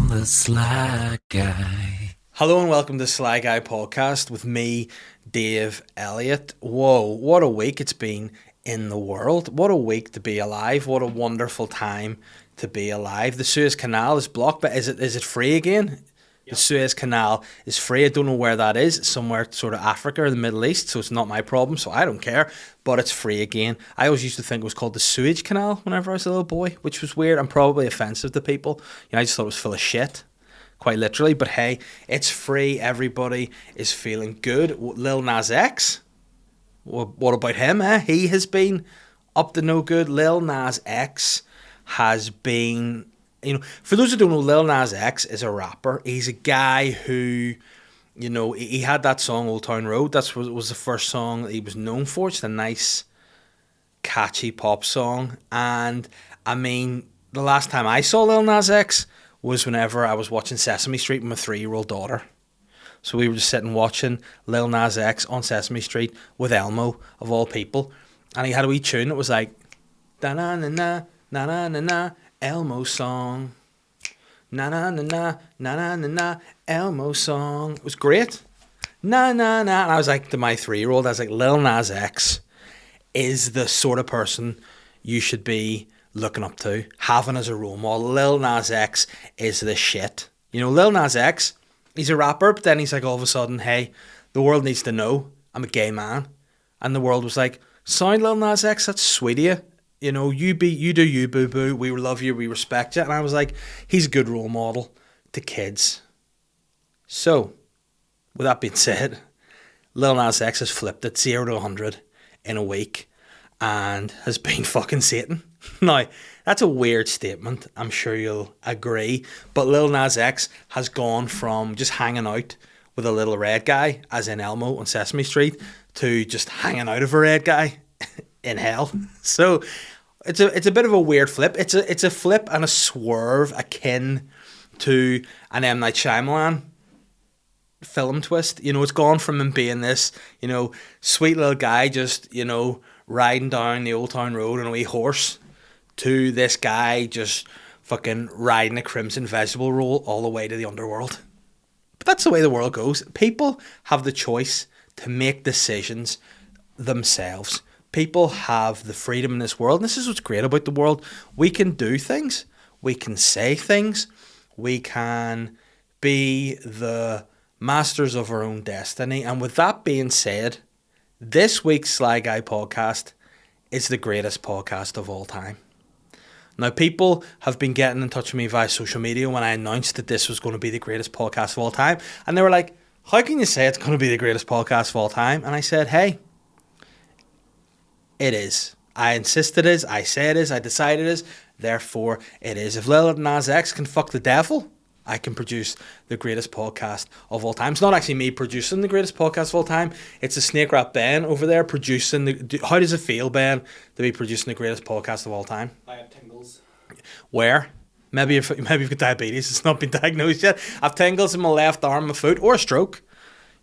the Sly Guy. Hello and welcome to Sly Guy Podcast with me, Dave Elliott. Whoa, what a week it's been in the world. What a week to be alive. What a wonderful time to be alive. The Suez Canal is blocked, but is it free again? The Suez Canal is free. I don't know where that is. It's somewhere sort of Africa or the Middle East, so it's not my problem, so I don't care. But it's free again. I always used to think it was called the Suez Canal whenever I was a little boy, which was weird and probably offensive to people. I just thought it was full of shit, quite literally. But hey, it's free. Everybody is feeling good. Lil Nas X, what about him? He has been up to no good. Lil Nas X has been... for those who don't know, Lil Nas X is a rapper. He's a guy who, he had that song Old Town Road. That was the first song that he was known for. It's a nice, catchy pop song. And, the last time I saw Lil Nas X was whenever I was watching Sesame Street with my 3-year-old daughter. So we were just sitting watching Lil Nas X on Sesame Street with Elmo, of all people. And he had a wee tune that was like, da-na-na-na, na-na-na-na, Elmo song, na na na na na na na na, Elmo song. It was great, na na na. And I was like to my 3-year-old, I was like, Lil Nas X is the sort of person you should be looking up to, having as a role model. Lil Nas X is the shit. Lil Nas X, he's a rapper, but then he's like all of a sudden, hey, the world needs to know I'm a gay man, and the world was like, sound Lil Nas X, that's sweet of you. You do you, boo-boo. We love you, we respect you. And I was like, he's a good role model to kids. So, with that being said, Lil Nas X has flipped it 0 to 100 in a week and has been fucking Satan. Now, that's a weird statement. I'm sure you'll agree. But Lil Nas X has gone from just hanging out with a little red guy, as in Elmo on Sesame Street, to just hanging out of a red guy in hell. So it's a bit of a weird flip. It's a flip and a swerve akin to an M. Night Shyamalan film twist. It's gone from him being this, sweet little guy just, riding down the Old Town Road on a wee horse to this guy just fucking riding a crimson vegetable roll all the way to the underworld. But that's the way the world goes. People have the choice to make decisions themselves. People have the freedom in this world, and this is what's great about the world. We can do things, we can say things, we can be the masters of our own destiny. And with that being said, this week's Sly Guy podcast is the greatest podcast of all time. Now, people have been getting in touch with me via social media when I announced that this was going to be the greatest podcast of all time, and they were like, how can you say it's going to be the greatest podcast of all time? And I said, hey, it is. I insist it is. I say it is. I decide it is. Therefore, it is. If Lil Nas X can fuck the devil, I can produce the greatest podcast of all time. It's not actually me producing the greatest podcast of all time. It's a Snake Rap Ben over there producing the... How does it feel, Ben, to be producing the greatest podcast of all time? I have tingles. Where? Maybe you've got diabetes. It's not been diagnosed yet. I've tingles in my left arm, my foot, or a stroke.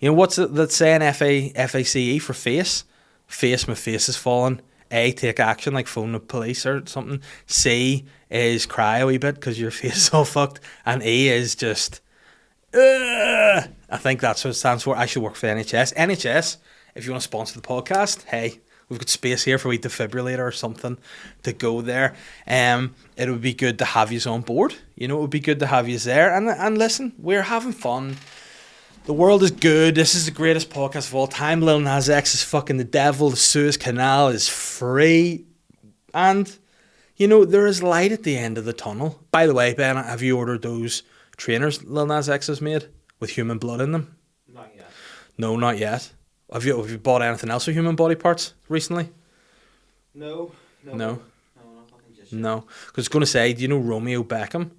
What's it that's saying FACE for face? Face, my face is falling. A, take action, like phone the police or something. C is cry a wee bit because your face is all fucked. And E is just, I think that's what it stands for. I should work for the NHS. NHS, if you want to sponsor the podcast, hey, we've got space here for a wee defibrillator or something to go there. It would be good to have you on board. It would be good to have you there. And listen, we're having fun. The world is good. This is the greatest podcast of all time. Lil Nas X is fucking the devil. The Suez Canal is free. And, there is light at the end of the tunnel. By the way, Ben, have you ordered those trainers Lil Nas X has made with human blood in them? Not yet. No, not yet. Have you bought anything else with human body parts recently? No. No? Nothing just yet. No. Because I was going to say, do you know Romeo Beckham?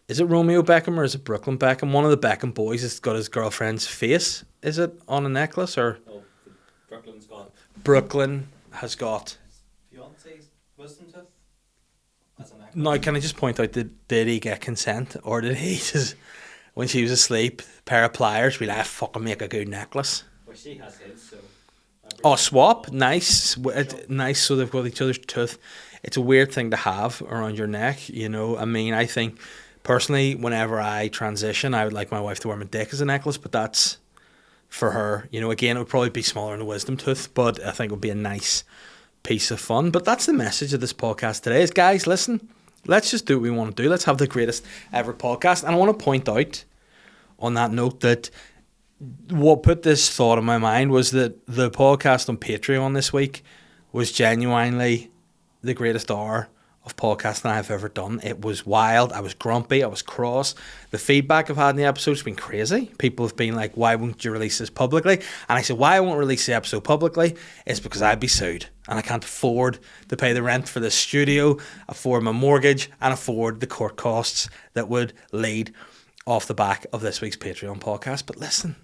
Is it Romeo Beckham or is it Brooklyn Beckham? One of the Beckham boys has got his girlfriend's face. Is it on a necklace or? No, Brooklyn's got. Brooklyn has got. Fiance's wisdom tooth. That's a necklace. Now, can I just point out, did he get consent or did he just, when she was asleep, pair of pliers, be like, fucking make a good necklace? Well, she has his, so. Oh, swap. Nice. Nice, so they've got each other's tooth. It's a weird thing to have around your neck, I think Personally, whenever I transition, I would like my wife to wear my dick as a necklace, but that's for her. You know, again, it would probably be smaller than a wisdom tooth, but I think it would be a nice piece of fun. But that's the message of this podcast today is, guys, listen, let's just do what we want to do. Let's have the greatest ever podcast. And I want to point out on that note that what put this thought in my mind was that the podcast on Patreon this week was genuinely the greatest hour of podcasting I've ever done. It was wild. I was grumpy. I was cross. The feedback I've had in the episode has been crazy. People have been like, why won't you release this publicly? And I said, why I won't release the episode publicly is because I'd be sued. And I can't afford to pay the rent for this studio, afford my mortgage, and afford the court costs that would lead off the back of this week's Patreon podcast. But listen,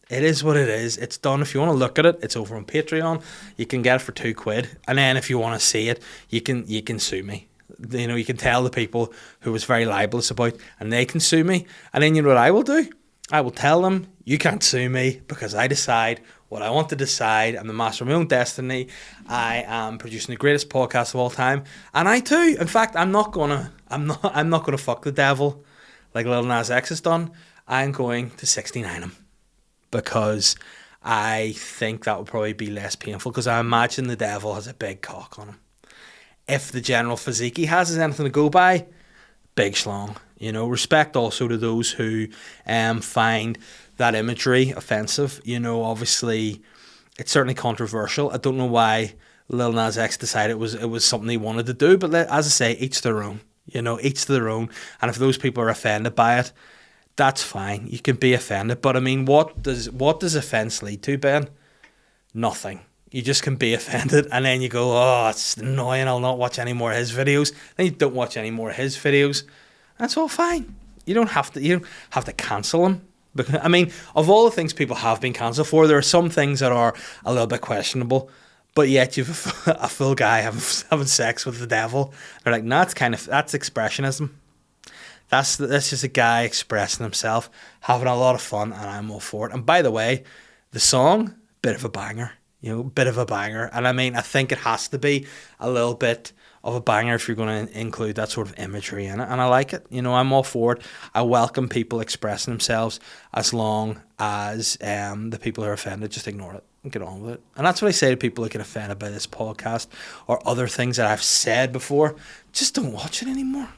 it is what it is. It's done. If you want to look at it, it's over on Patreon. You can get it for £2. And then if you want to see it, you can sue me. You know, you can tell the people who was very libelous about, and they can sue me. And then you know what I will do? I will tell them, you can't sue me because I decide what I want to decide. I'm the master of my own destiny. I am producing the greatest podcast of all time. And I too, in fact, I'm not gonna fuck the devil like Lil Nas X has done. I'm going to 69 him because I think that would probably be less painful, because I imagine the devil has a big cock on him. If the general physique he has is anything to go by, big schlong. You know, respect also to those who find that imagery offensive. You know, obviously, it's certainly controversial. I don't know why Lil Nas X decided it was something he wanted to do, but as I say, each their own. You know, each to their own. And if those people are offended by it, that's fine. You can be offended. But I mean, what does offence lead to, Ben? Nothing. You just can be offended, and then you go, oh, it's annoying, I'll not watch any more of his videos. Then you don't watch any more of his videos. That's all fine. You don't have to cancel him. Because, I mean, of all the things people have been cancelled for, there are some things that are a little bit questionable, but yet you've a full guy having sex with the devil. They're like, no, that's expressionism. That's just a guy expressing himself, having a lot of fun, and I'm all for it. And by the way, the song, bit of a banger. You know, bit of a banger. And I mean, I think it has to be a little bit of a banger if you're going to include that sort of imagery in it. And I like it. You know, I'm all for it. I welcome people expressing themselves, as long as the people who are offended just ignore it and get on with it. And that's what I say to people who get offended by this podcast or other things that I've said before. Just don't watch it anymore.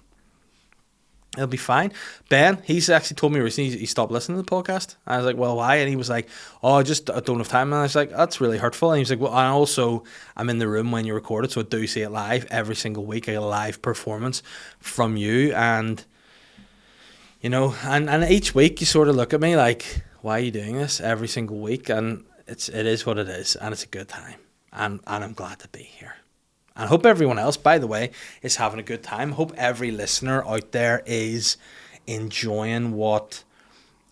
It'll be fine. Ben, he's actually told me recently he stopped listening to the podcast. I was like, well, why? And he was like, oh, I don't have time. And I was like, that's really hurtful. And he was like, well, and also I'm in the room when you record it, so I do see it live every single week. I get a live performance from you. And, you know, and each week you sort of look at me like, why are you doing this every single week? And it is what it is. And it's a good time. And I'm glad to be here. And I hope everyone else, by the way, is having a good time. I hope every listener out there is enjoying what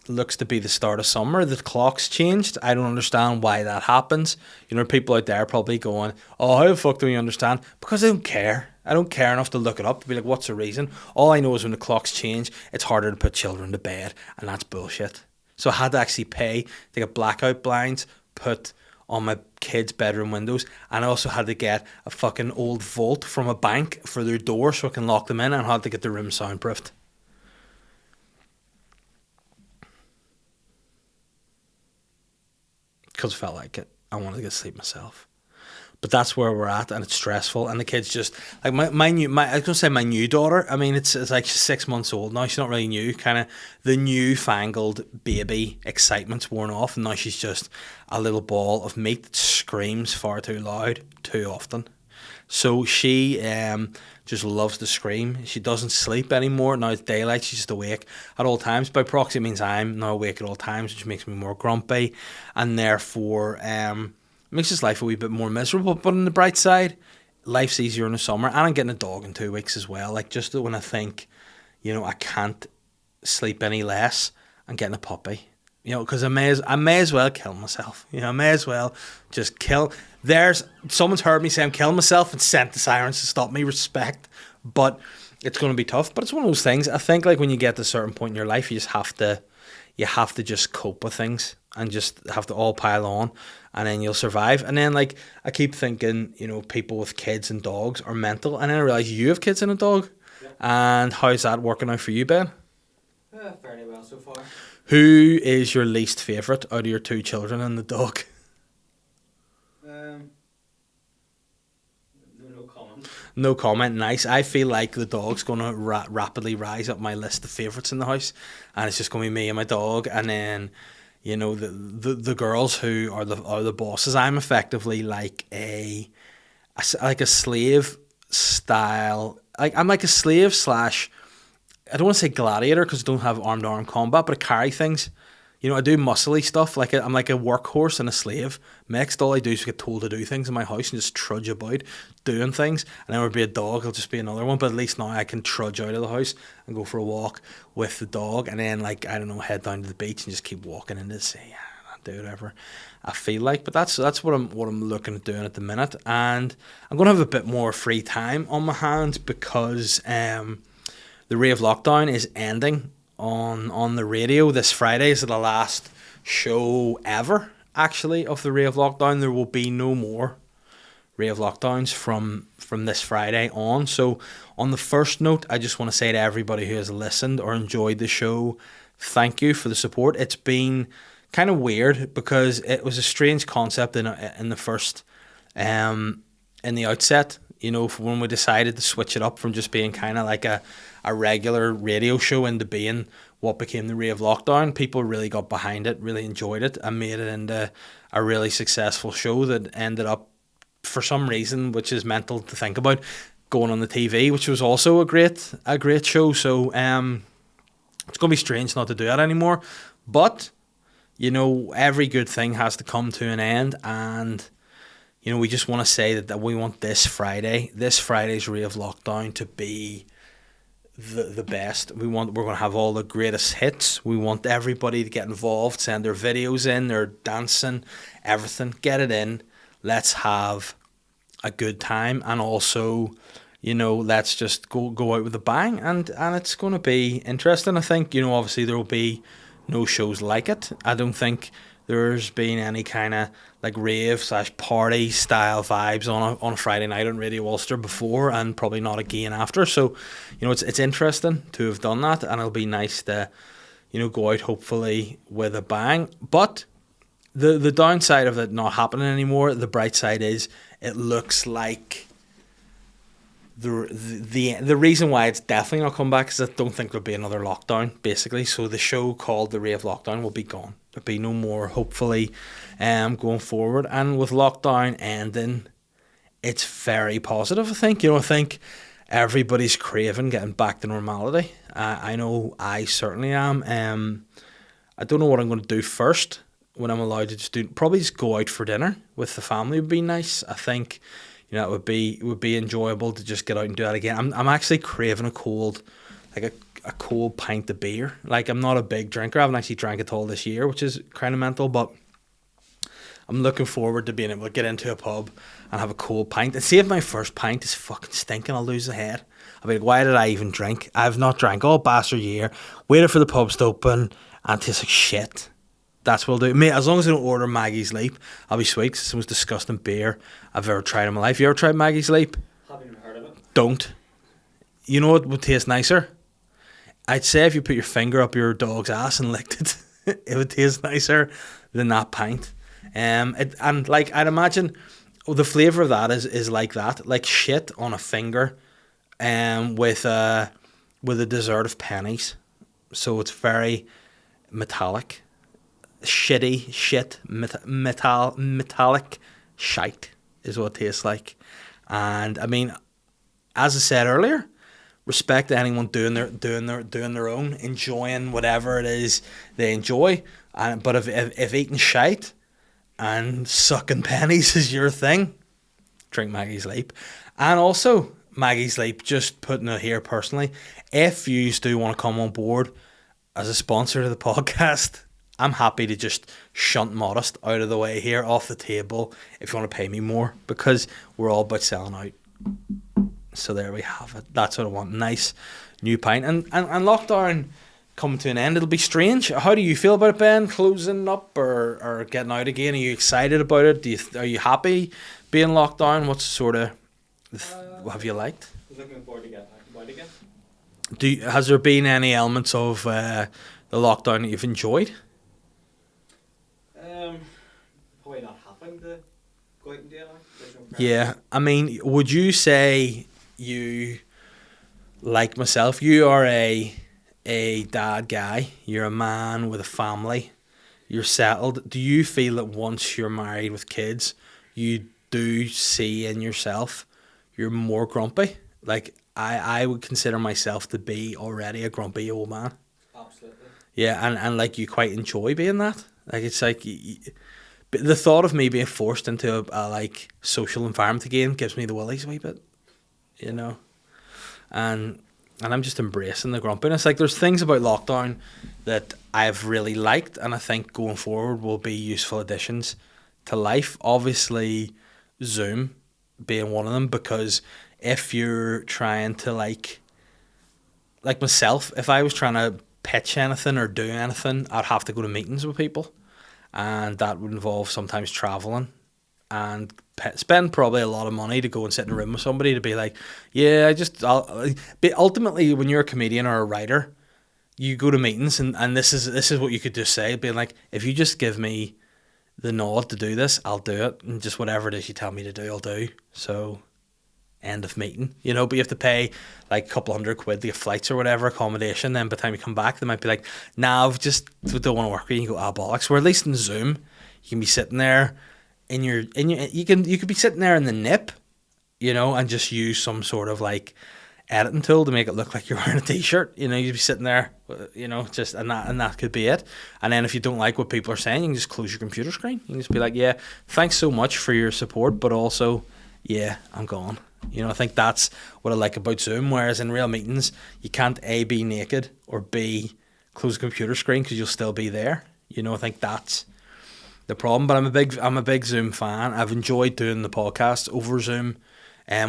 looks to be the start of summer. The clock's changed. I don't understand why that happens. You know, people out there probably going, oh, how the fuck do we understand? Because I don't care. I don't care enough to look it up to be like, what's the reason? All I know is when the clocks change, it's harder to put children to bed, and that's bullshit. So I had to actually pay to get blackout blinds put on my kids' bedroom windows, and I also had to get a fucking old vault from a bank for their door so I can lock them in, and I had to get the room soundproofed. Because I felt like it. I wanted to get sleep myself. But that's where we're at, and it's stressful. And the kids just like my I was gonna say my new daughter. I mean, it's like she's 6 months old now. She's not really new. Kind of the newfangled baby excitement's worn off, and now she's just a little ball of meat that screams far too loud, too often. So she just loves to scream. She doesn't sleep anymore. Now it's daylight. She's just awake at all times. By proxy, it means I'm now awake at all times, which makes me more grumpy, and therefore makes his life a wee bit more miserable. But on the bright side, life's easier in the summer, and I'm getting a dog in 2 weeks as well. Like, just when I think, you know, I can't sleep any less, I'm getting a puppy. You know, because I may as well kill myself. You know, I may as well just kill. Someone's heard me say I'm killing myself and sent the sirens to stop me. Respect, but it's going to be tough. But it's one of those things. I think like when you get to a certain point in your life, you have to just cope with things and just have to all pile on, and then you'll survive. And then like I keep thinking, you know, people with kids and dogs are mental, and then I realize you have kids and a dog. Yeah. And how's that working out for you, Ben? Fairly well so far. Who is your least favourite out of your two children and the dog? No comment. No comment. Nice. I feel like the dog's going to rapidly rise up my list of favourites in the house, and it's just going to be me and my dog, and then, you know, the girls who are the bosses. I'm effectively like a slave style. Like I'm like a slave slash. I don't want to say gladiator because I don't have arm to arm combat, but I carry things. You know, I do muscly stuff. Like I'm like a workhorse and a slave mixed. All I do is get told to do things in my house and just trudge about doing things. And then there would be a dog, it'll just be another one. But at least now I can trudge out of the house and go for a walk with the dog, and then, like, I don't know, head down to the beach and just keep walking into the sea. Do whatever I feel like. But that's what I'm looking at doing at the minute. And I'm gonna have a bit more free time on my hands because the Rave Lockdown is ending on the radio this Friday. Is the last show ever, actually, of the Rave Lockdown. There will be no more Rave Lockdowns from this Friday on. So on the first note, I just want to say to everybody who has listened or enjoyed the show, thank you for the support. It's been kind of weird because it was a strange concept in the first in the outset, you know, when we decided to switch it up from just being kind of like a regular radio show into being what became the Rave Lockdown. People really got behind it, really enjoyed it, and made it into a really successful show that ended up, for some reason, which is mental to think about, going on the TV, which was also a great show. So it's going to be strange not to do that anymore. But, you know, every good thing has to come to an end, and, you know, we just want to say that we want this Friday's Rave Lockdown to be the best. We're going to have all the greatest hits. We want everybody to get involved, send their videos in, their dancing, everything. Get it in. Let's have a good time, and also, you know, let's just go out with a bang, and it's going to be interesting. I think, you know, obviously there will be no shows like it. I don't think there's been any kind of like rave / party style vibes on a Friday night on Radio Ulster before, and probably not again after. So, you know, it's interesting to have done that, and it'll be nice to, you know, go out hopefully with a bang. But the downside of it not happening anymore, the bright side is it looks like the reason why it's definitely not come back is I don't think there'll be another lockdown, basically. So the show called the Rave Lockdown will be gone. There'll be no more, hopefully, going forward. And with lockdown ending, it's very positive, I think. You know, I think everybody's craving getting back to normality. I know I certainly am. I don't know what I'm going to do first when I'm allowed to probably just go out for dinner with the family would be nice. I think, you know, it would be enjoyable to just get out and do that again. I'm actually craving a cold pint of beer. Like, I'm not a big drinker. I haven't actually drank at all this year, which is kind of mental, but I'm looking forward to being able to get into a pub and have a cold pint. And see if my first pint is fucking stinking, I'll lose the head. I'll be like, why did I even drink? I've not drank all bastard year, waited for the pubs to open, and it tastes like shit. That's what I'll do. Mate, as long as I don't order Maggie's Leap, I'll be sweet, 'cause it's the most disgusting beer I've ever tried in my life. You ever tried Maggie's Leap? Haven't even heard of it. Don't. You know what would taste nicer? I'd say if you put your finger up your dog's ass and licked it, it would taste nicer than that pint. And like, I'd imagine the flavour of that is like that, like shit on a finger, with a dessert of pennies. So it's very metallic. Shitty shit, metallic shite is what it tastes like. And I mean, as I said earlier, respect to anyone doing their own, enjoying whatever it is they enjoy. But if eating shite and sucking pennies is your thing, drink Maggie's Leap. And also Maggie's Leap, just putting it here personally, if you do want to come on board as a sponsor to the podcast, I'm happy to just shunt Modest out of the way here, off the table, if you want to pay me more, because we're all about selling out. So there we have it. That's what I want. Nice new pint. And lockdown coming to an end. It'll be strange. How do you feel about it, Ben? Closing up or getting out again? Are you excited about it? Are you happy being locked down? What sort of have you liked? Looking forward to getting back about again. Has there been any elements of the lockdown that you've enjoyed? Probably not having to go out and do anything. There's no pressure. Yeah, I mean, would you say you, like myself, you are a dad guy, you're a man with a family, you're settled. Do you feel that once you're married with kids, you do see in yourself you're more grumpy? Like, I would consider myself to be already a grumpy old man. Absolutely. Yeah, and like you quite enjoy being that. Like it's like but the thought of me being forced into a like social environment again gives me the willies a wee bit, you know. And I'm just embracing the grumpiness. Like there's things about lockdown that I've really liked, and I think going forward will be useful additions to life. Obviously, Zoom being one of them, because if you're trying to like myself, if I was trying to pitch anything or do anything, I'd have to go to meetings with people, and that would involve sometimes traveling and spend probably a lot of money to go and sit in a room with somebody to be like, yeah, but ultimately when you're a comedian or a writer, you go to meetings and this is what you could just say, being like, if you just give me the nod to do this, I'll do it, and just whatever it is you tell me to do, I'll do. So end of meeting, you know. But you have to pay like a couple £100 to get flights or whatever, accommodation. Then by the time you come back, they might be like, nah, we don't want to work with you. You go, bollocks. Where at least in Zoom, you can be sitting there you could be sitting there in the nip, you know, and just use some sort of like editing tool to make it look like you're wearing a t-shirt. You know, you'd be sitting there, you know, just and that could be it. And then if you don't like what people are saying, you can just close your computer screen. You can just be like, yeah, thanks so much for your support, but also, yeah, I'm gone. You know, I think that's what I like about Zoom. Whereas in real meetings, you can't A, be naked, or B, close the computer screen because you'll still be there. You know, I think that's the problem. But I'm a big Zoom fan. I've enjoyed doing the podcast over Zoom,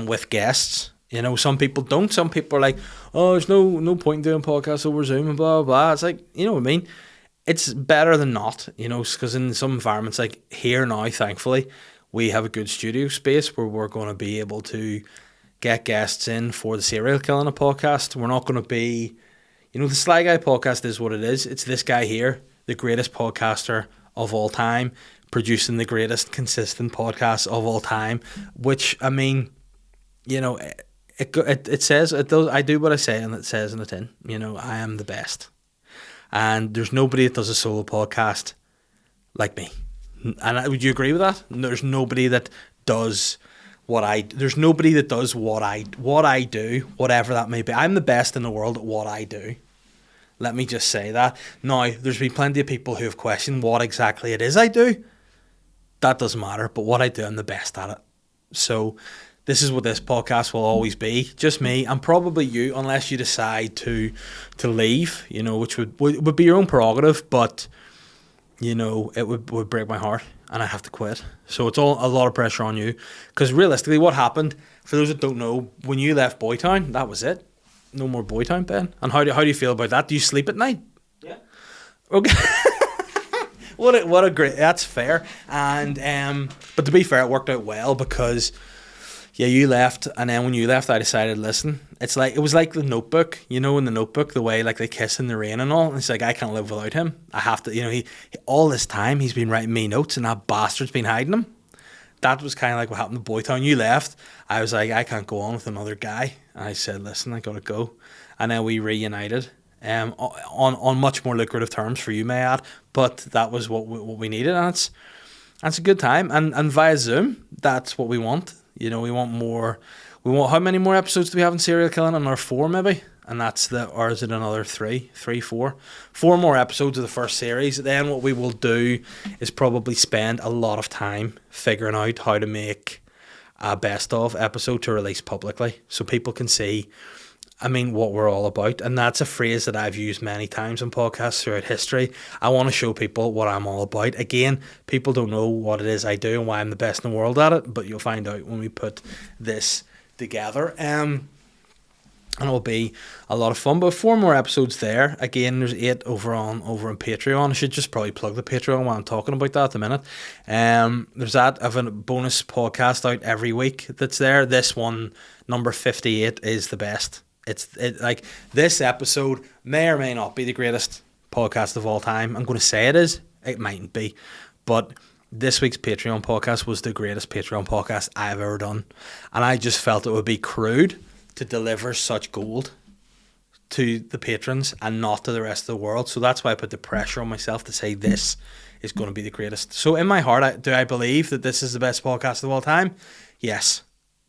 with guests. You know, some people don't. Some people are like, oh, there's no point in doing podcasts over Zoom and blah, blah, blah. It's like, you know what I mean? It's better than not, you know, because in some environments, like here now, thankfully, we have a good studio space where we're going to be able to get guests in for the Serial Killing a podcast. We're not going to be, you know, the Sly Guy podcast is what it is. It's this guy here, the greatest podcaster of all time, producing the greatest consistent podcast of all time, which, I mean, you know, it says, it does, I do what I say and it says in the tin, you know, I am the best. And there's nobody that does a solo podcast like me. And would you agree with that? There's nobody that does what I do, whatever that may be. I'm the best in the world at what I do. Let me just say that. Now, there's been plenty of people who have questioned what exactly it is I do. That doesn't matter, but what I do, I'm the best at it. So this is what this podcast will always be. Just me, and probably you, unless you decide to leave, you know, which would be your own prerogative, but you know, it would break my heart and I have to quit. So it's all a lot of pressure on you. Because realistically, what happened, for those that don't know, when you left Boytown, that was it. No more Boytown, Ben. And how do you feel about that? Do you sleep at night? Yeah. Okay. What a great, that's fair. And but to be fair, it worked out well because yeah, you left, and then when you left, I decided, listen, it was like the Notebook, you know, in the Notebook, the way like they kiss in the rain and all. And it's like, I can't live without him. I have to, you know, he all this time he's been writing me notes, and that bastard's been hiding them. That was kind of like what happened to Boytown. You left, I was like, I can't go on with another guy. And I said, listen, I gotta go. And then we reunited, on much more lucrative terms for you, may I add. But that was what we needed, and it's a good time. And via Zoom, that's what we want. You know, we want more. We want, how many more episodes do we have in Serial Killing? Another 4 maybe? And or is it another 3, 4? 4 more episodes of the first series. Then what we will do is probably spend a lot of time figuring out how to make a best of episode to release publicly, so people can see, I mean, what we're all about. And that's a phrase that I've used many times in podcasts throughout history. I want to show people what I'm all about. Again, people don't know what it is I do and why I'm the best in the world at it, but you'll find out when we put this together. And it'll be a lot of fun. But 4 more episodes there. Again, there's 8 over on Patreon. I should just probably plug the Patreon while I'm talking about that at the minute. There's that. I have a bonus podcast out every week that's there. This one, number 58, is the best. Like this episode may or may not be the greatest podcast of all time. I'm going to say it is. It mightn't be, but this week's Patreon podcast was the greatest Patreon podcast I've ever done, and I just felt it would be crude to deliver such gold to the patrons and not to the rest of the world. So that's why I put the pressure on myself to say this is going to be the greatest. So in my heart, do I believe that this is the best podcast of all time? Yes.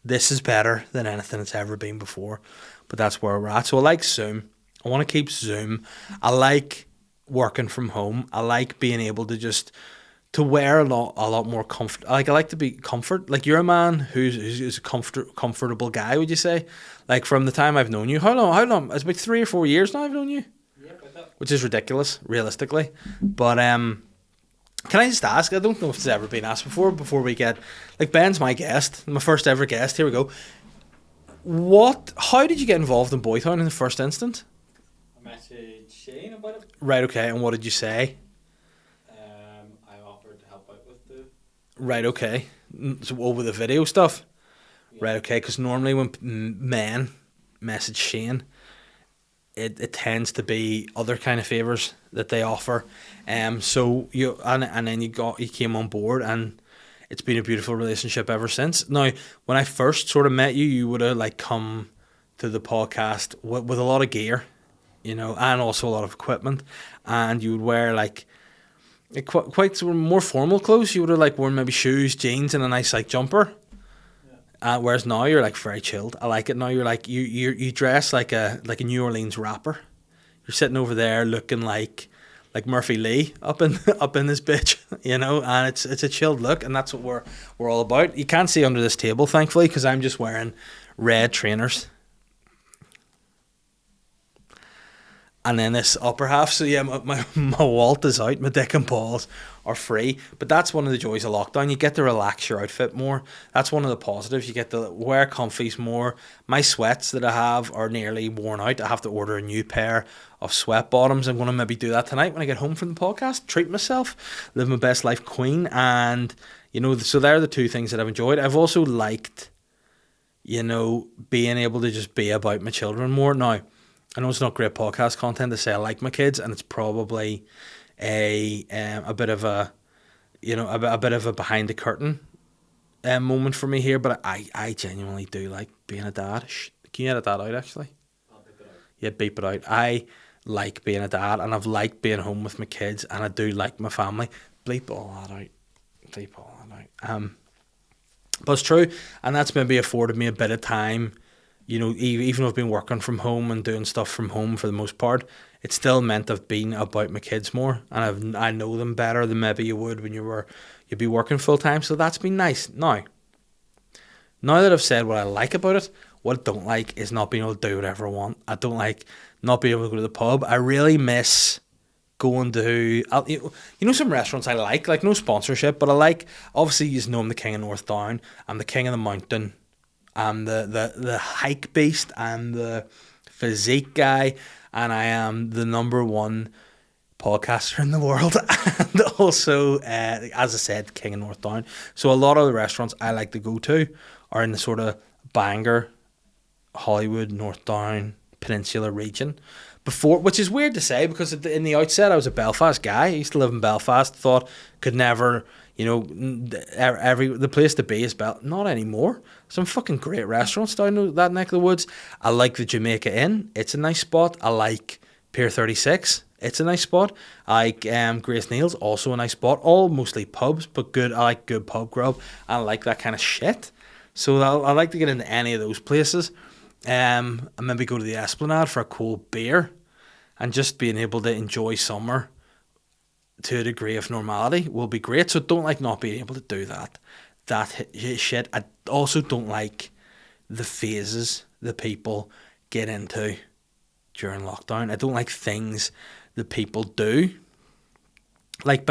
This is better than anything that's ever been before. But that's where we're at. So I like Zoom. I want to keep Zoom. I like working from home. I like being able to just to wear a lot more comfort. Like I like to be comfort. Like you're a man who's a comfortable guy, would you say? Like from the time I've known you, how long? It's about 3 or 4 years now I've known you. Yeah, about that. Which is ridiculous, realistically. But can I just ask? I don't know if it's ever been asked before we get like Ben's my guest, my first ever guest. Here we go. How did you get involved in Boytown in the first instant? I messaged Shane about it. Right, okay, and what did you say? I offered to help out with the... Right, okay. So over the video stuff? Yeah. Right, okay, because normally when men message Shane, it tends to be other kind of favours that they offer. So you and then you came on board, and it's been a beautiful relationship ever since. Now, when I first sort of met you, you would have like come to the podcast with a lot of gear, you know, and also a lot of equipment, and you would wear like quite sort of more formal clothes. You would have like worn maybe shoes, jeans, and a nice like jumper. Whereas now you're like very chilled. I like it now. You're like you dress like a New Orleans rapper. You're sitting over there looking like Murphy Lee up in this bitch, you know. And it's a chilled look, and that's what we're all about. You can't see under this table, thankfully, because I'm just wearing red trainers. And then this upper half, so yeah, my walt is out, my dick and balls are free. But that's one of the joys of lockdown. You get to relax your outfit more. That's one of the positives. You get to wear comfies more. My sweats that I have are nearly worn out. I have to order a new pair of sweat bottoms. I'm going to maybe do that tonight when I get home from the podcast. Treat myself, live my best life queen. And, you know, so they're the two things that I've enjoyed. I've also liked, you know, being able to just be about my children more. Now, I know it's not great podcast content to say I like my kids, and it's probably a bit of a, you know, a bit of a behind the curtain moment for me here. But I genuinely do like being a dad. Can you edit that out? Actually, I'll beep it out. Yeah, beep it out. I like being a dad, and I've liked being home with my kids, and I do like my family. Bleep all that out. Bleep all that out. But it's true, and that's maybe afforded me a bit of time. You know, even though I've been working from home and doing stuff from home for the most part, it still meant I've been about my kids more, and I know them better than maybe you would when you'd be working full time. So that's been nice. Now that I've said what I like about it, what I don't like is not being able to do whatever I want. I don't like not being able to go to the pub. I really miss going to, you know, some restaurants I like no sponsorship, but I like, obviously you know I'm the king of North Down, I'm the king of the mountain, I'm the hike beast, I'm the physique guy, and I am the number one podcaster in the world, and also, as I said, king of North Down. So a lot of the restaurants I like to go to are in the sort of Bangor, Hollywood, North Down, Peninsula region. Which is weird to say, because in the outset I was a Belfast guy. I used to live in Belfast. Thought could never, you know, the place to be is not anymore. Some fucking great restaurants down that neck of the woods. I like the Jamaica Inn. It's a nice spot. I like Pier 36. It's a nice spot. I like Grace Neal's, also a nice spot. All mostly pubs, but good. I like good pub grub. I like that kind of shit. So I like to get into any of those places. And maybe go to the Esplanade for a cold beer, and just being able to enjoy summer to a degree of normality will be great. So don't like not being able to do that shit. I also don't like the phases that people get into during lockdown. I don't like things that people do. Like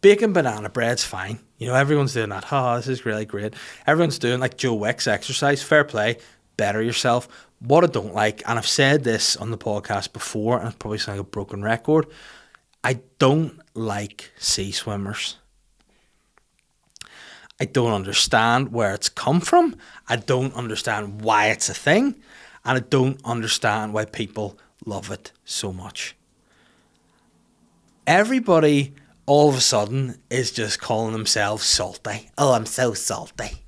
baking banana bread's fine. You know, everyone's doing that. This is really great. Everyone's doing like Joe Wick's exercise. Fair play. Better yourself. What I don't like, and I've said this on the podcast before, and it's probably sound like a broken record, I don't like sea swimmers. I don't understand where it's come from. I don't understand why it's a thing. And I don't understand why people love it so much. Everybody all of a sudden is just calling themselves salty. Oh, I'm so salty.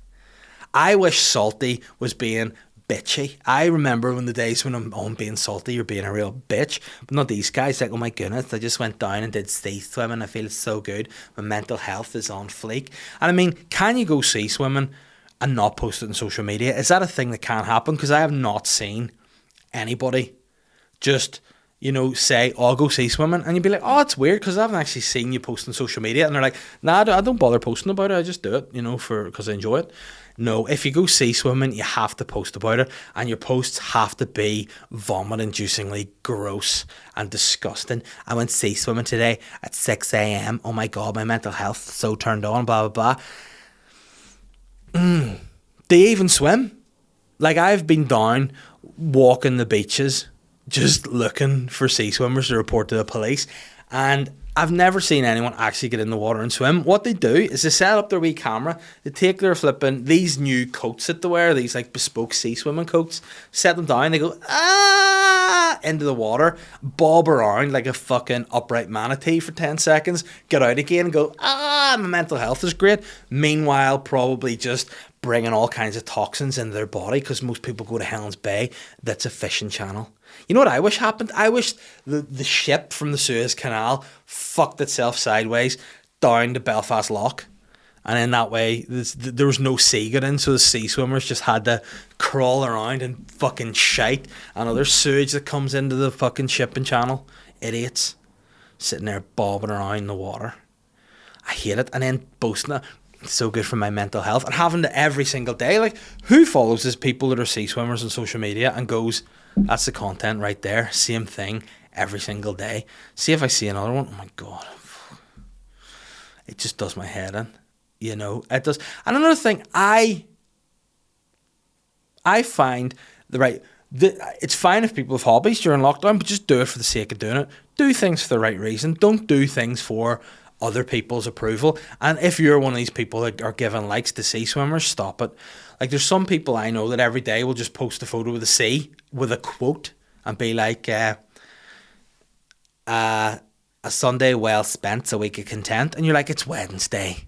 I wish salty was being bitchy. I remember when the days when I'm being salty, you're being a real bitch. But not these guys, like, oh my goodness, I just went down and did sea swimming. I feel so good. My mental health is on fleek. And I mean, can you go sea swimming and not post it on social media? Is that a thing that can happen? Because I have not seen anybody just, say, oh, I'll go sea swimming. And you'd be like, oh, it's weird because I haven't actually seen you post on social media. And they're like, nah, I don't bother posting about it. I just do it, because I enjoy it. No, if you go sea swimming, you have to post about it. And your posts have to be vomit-inducingly gross and disgusting. I went sea swimming today at 6 a.m. Oh my God, my mental health is so turned on, blah, blah, blah. Do you even swim? Like, I've been down walking the beaches just looking for sea swimmers to report to the police, and I've never seen anyone actually get in the water and swim. What they do is they set up their wee camera, they take their flipping, these new coats that they wear, these like bespoke sea swimming coats, set them down, they go, into the water, bob around like a fucking upright manatee for 10 seconds, get out again and go, my mental health is great. Meanwhile, probably just bringing all kinds of toxins into their body, because most people go to Helen's Bay, that's a fishing channel. You know what I wish happened? I wish the ship from the Suez Canal fucked itself sideways down to Belfast Lock. And in that way, there was no sea getting, so the sea swimmers just had to crawl around and fucking shite and other sewage that comes into the fucking shipping channel. Idiots. Sitting there bobbing around in the water. I hate it. And then boasting it. It's so good for my mental health. And having to every single day, like, who follows these people that are sea swimmers on social media and goes, that's the content right there, same thing every single day. See if I see another one, oh my God. It just does my head in. It does. And another thing, I find it's fine if people have hobbies during lockdown, but just do it for the sake of doing it. Do things for the right reason. Don't do things for other people's approval. And if you're one of these people that are giving likes to sea swimmers, stop it. Like, there's some people I know that every day will just post a photo of the sea with a quote and be like, a Sunday well spent, a week of content. And you're like, it's Wednesday.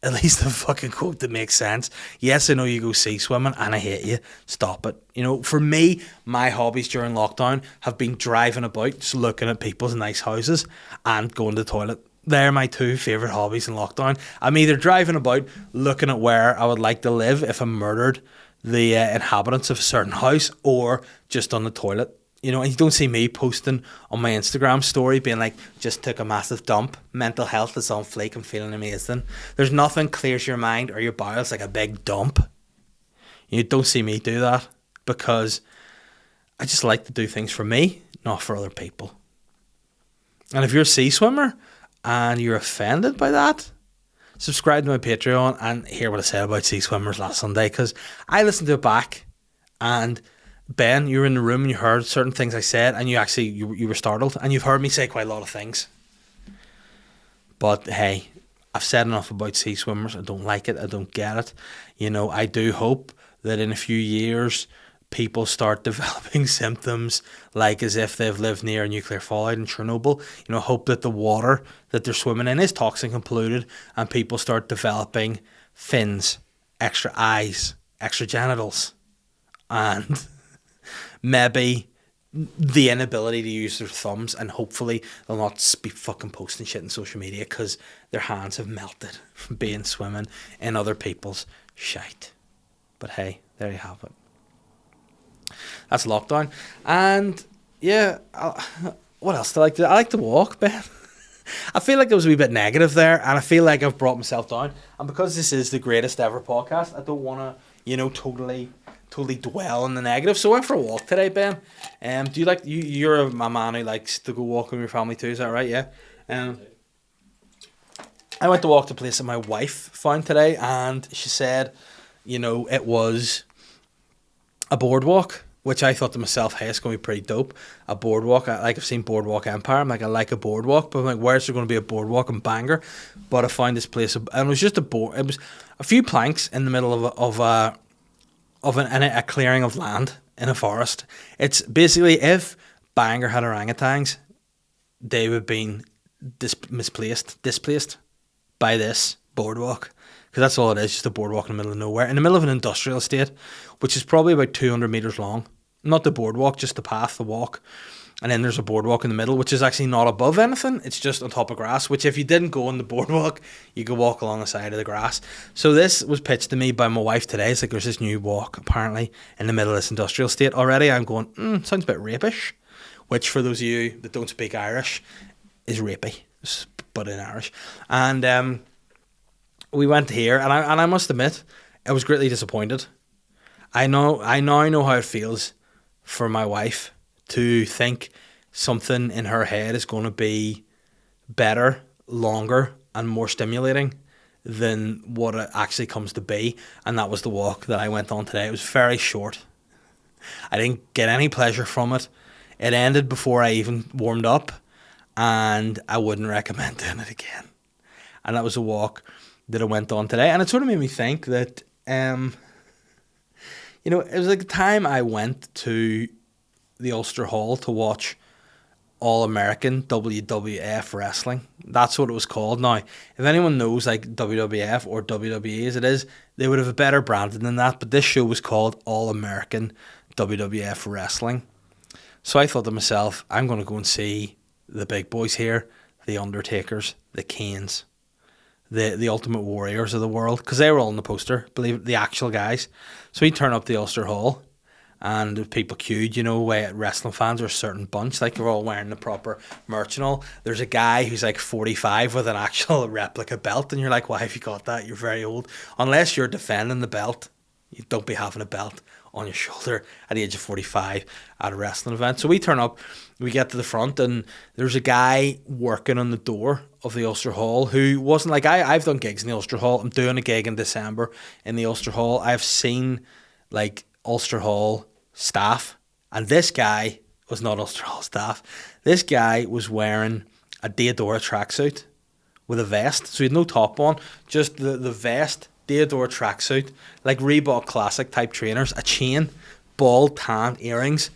At least a fucking quote that makes sense. Yes, I know you go sea swimming and I hate you. Stop it. For me, my hobbies during lockdown have been driving about, just looking at people's nice houses and going to the toilet. They're my two favourite hobbies in lockdown. I'm either driving about, looking at where I would like to live if I murdered the inhabitants of a certain house, or just on the toilet. And you don't see me posting on my Instagram story being like, just took a massive dump, mental health is on fleek, I'm feeling amazing. There's nothing clears your mind or your bowels like a big dump. You don't see me do that, because I just like to do things for me, not for other people. And if you're a sea swimmer and you're offended by that, subscribe to my Patreon and hear what I said about sea swimmers last Sunday, because I listened to it back, and Ben, you were in the room and you heard certain things I said, and you were startled, and you've heard me say quite a lot of things. But hey, I've said enough about sea swimmers. I don't like it. I don't get it. I do hope that in a few years people start developing symptoms like as if they've lived near a nuclear fallout in Chernobyl. Hope that the water that they're swimming in is toxic and polluted, and people start developing fins, extra eyes, extra genitals, and maybe the inability to use their thumbs, and hopefully they'll not be fucking posting shit on social media because their hands have melted from being swimming in other people's shite. But hey, there you have it. That's lockdown. And yeah, what else do I like to do? I like to walk, Ben. I feel like I was a wee bit negative there, and I feel like I've brought myself down. And because this is the greatest ever podcast, I don't want to, totally dwell on the negative. So I went for a walk today, Ben. Do you like, you're a man who likes to go walk with your family too, is that right? Yeah. I went to walk to a place that my wife found today, and she said, it was a boardwalk, which I thought to myself, hey, it's going to be pretty dope. A boardwalk, I've seen Boardwalk Empire. I'm like, I like a boardwalk, but I'm like, where's there going to be a boardwalk in Bangor? But I found this place, and it was just it was a few planks in the middle of a clearing of land in a forest. It's basically, if Bangor had orangutans, they would have been displaced by this boardwalk. Because that's all it is, just a boardwalk in the middle of nowhere, in the middle of an industrial estate, which is probably about 200 metres long. Not the boardwalk, just the path, the walk. And then there's a boardwalk in the middle, which is actually not above anything. It's just on top of grass, which if you didn't go on the boardwalk, you could walk along the side of the grass. So this was pitched to me by my wife today. It's like, there's this new walk, apparently, in the middle of this industrial estate. Already I'm going, sounds a bit rapish. Which, for those of you that don't speak Irish, is rapey, but in Irish. And we went here, and I must admit, I was greatly disappointed. I now know how it feels for my wife to think something in her head is going to be better, longer, and more stimulating than what it actually comes to be. And that was the walk that I went on today. It was very short. I didn't get any pleasure from it. It ended before I even warmed up, and I wouldn't recommend doing it again. And that was a walk that I went on today. And it sort of made me think that, it was like the time I went to the Ulster Hall to watch All-American WWF wrestling. That's what it was called. Now, if anyone knows like WWF or WWE as it is, they would have a better branding than that, but this show was called All-American WWF Wrestling. So I thought to myself, I'm going to go and see the big boys here, the Undertakers, the Kanes, the Ultimate Warriors of the world, because they were all on the poster, believe it, the actual guys. So we turn up the Ulster Hall, and people queued, way wrestling fans are a certain bunch, like they're all wearing the proper merch and all. There's a guy who's like 45 with an actual replica belt, and you're like, why have you got that? You're very old. Unless you're defending the belt, you don't be having a belt on your shoulder at the age of 45 at a wrestling event. So we turn up, we get to the front, and there's a guy working on the door of the Ulster Hall who wasn't like, I've done gigs in the Ulster Hall. I'm doing a gig in December in the Ulster Hall. I've seen like Ulster Hall staff, and this guy was not Ulster Hall staff. This guy was wearing a Deodora tracksuit with a vest, so he had no top on, just the vest, Deodora tracksuit, like Reebok Classic type trainers, a chain, bald, tanned earrings.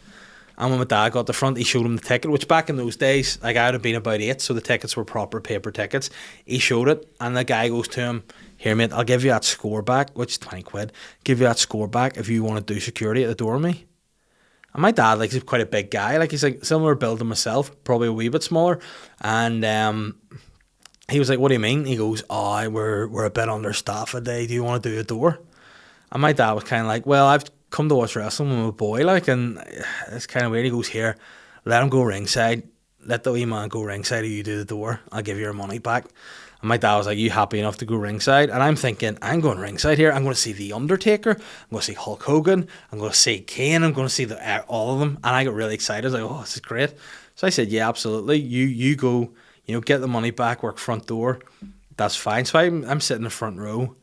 And when my dad got the front, he showed him the ticket, which back in those days, like I would have been about 8, so the tickets were proper paper tickets. He showed it, and the guy goes to him, here mate, I'll give you that score back, which is 20 quid, give you that score back if you want to do security at the door with me. And my dad, like, he's quite a big guy, like he's like similar build to myself, probably a wee bit smaller, and he was like, what do you mean? He goes, we're a bit understaffed today, do you want to do a door? And my dad was kind of like, well, I've come to watch wrestling with my boy, like, and it's kind of weird. He goes, here, let him go ringside, let the wee man go ringside, or you do the door, I'll give you your money back. And my dad was like, you happy enough to go ringside? And I'm thinking, I'm going ringside here, I'm going to see The Undertaker, I'm going to see Hulk Hogan, I'm going to see Kane, I'm going to see all of them. And I got really excited, I was like, oh, this is great. So I said, yeah, absolutely, you go, get the money back, work front door, that's fine. So I'm sitting in the front row.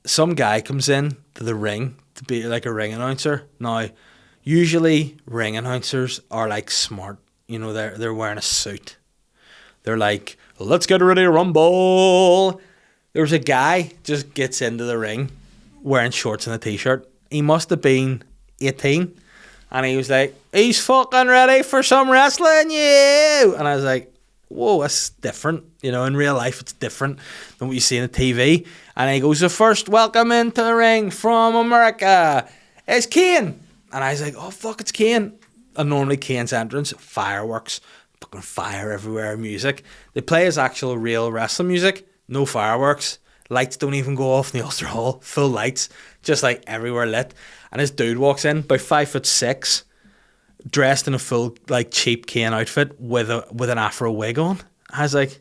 Some guy comes in to the ring to be like a ring announcer. Now, usually ring announcers are like smart. They're wearing a suit. They're like, let's get ready to rumble. There's a guy just gets into the ring wearing shorts and a t-shirt. He must have been 18. And he was like, he's fucking ready for some wrestling, you. And I was like, whoa, that's different. In real life, it's different than what you see on the TV. And he goes, the first welcome into the ring from America is Kane. And I was like, oh, fuck, it's Kane. And normally Kane's entrance, fireworks, fucking fire everywhere, music. They play his actual real wrestling music, no fireworks. Lights don't even go off in the Ulster Hall. Full lights, just like everywhere lit. And this dude walks in, about 5'6", dressed in a full like cheap Kane outfit with an afro wig on. I was like,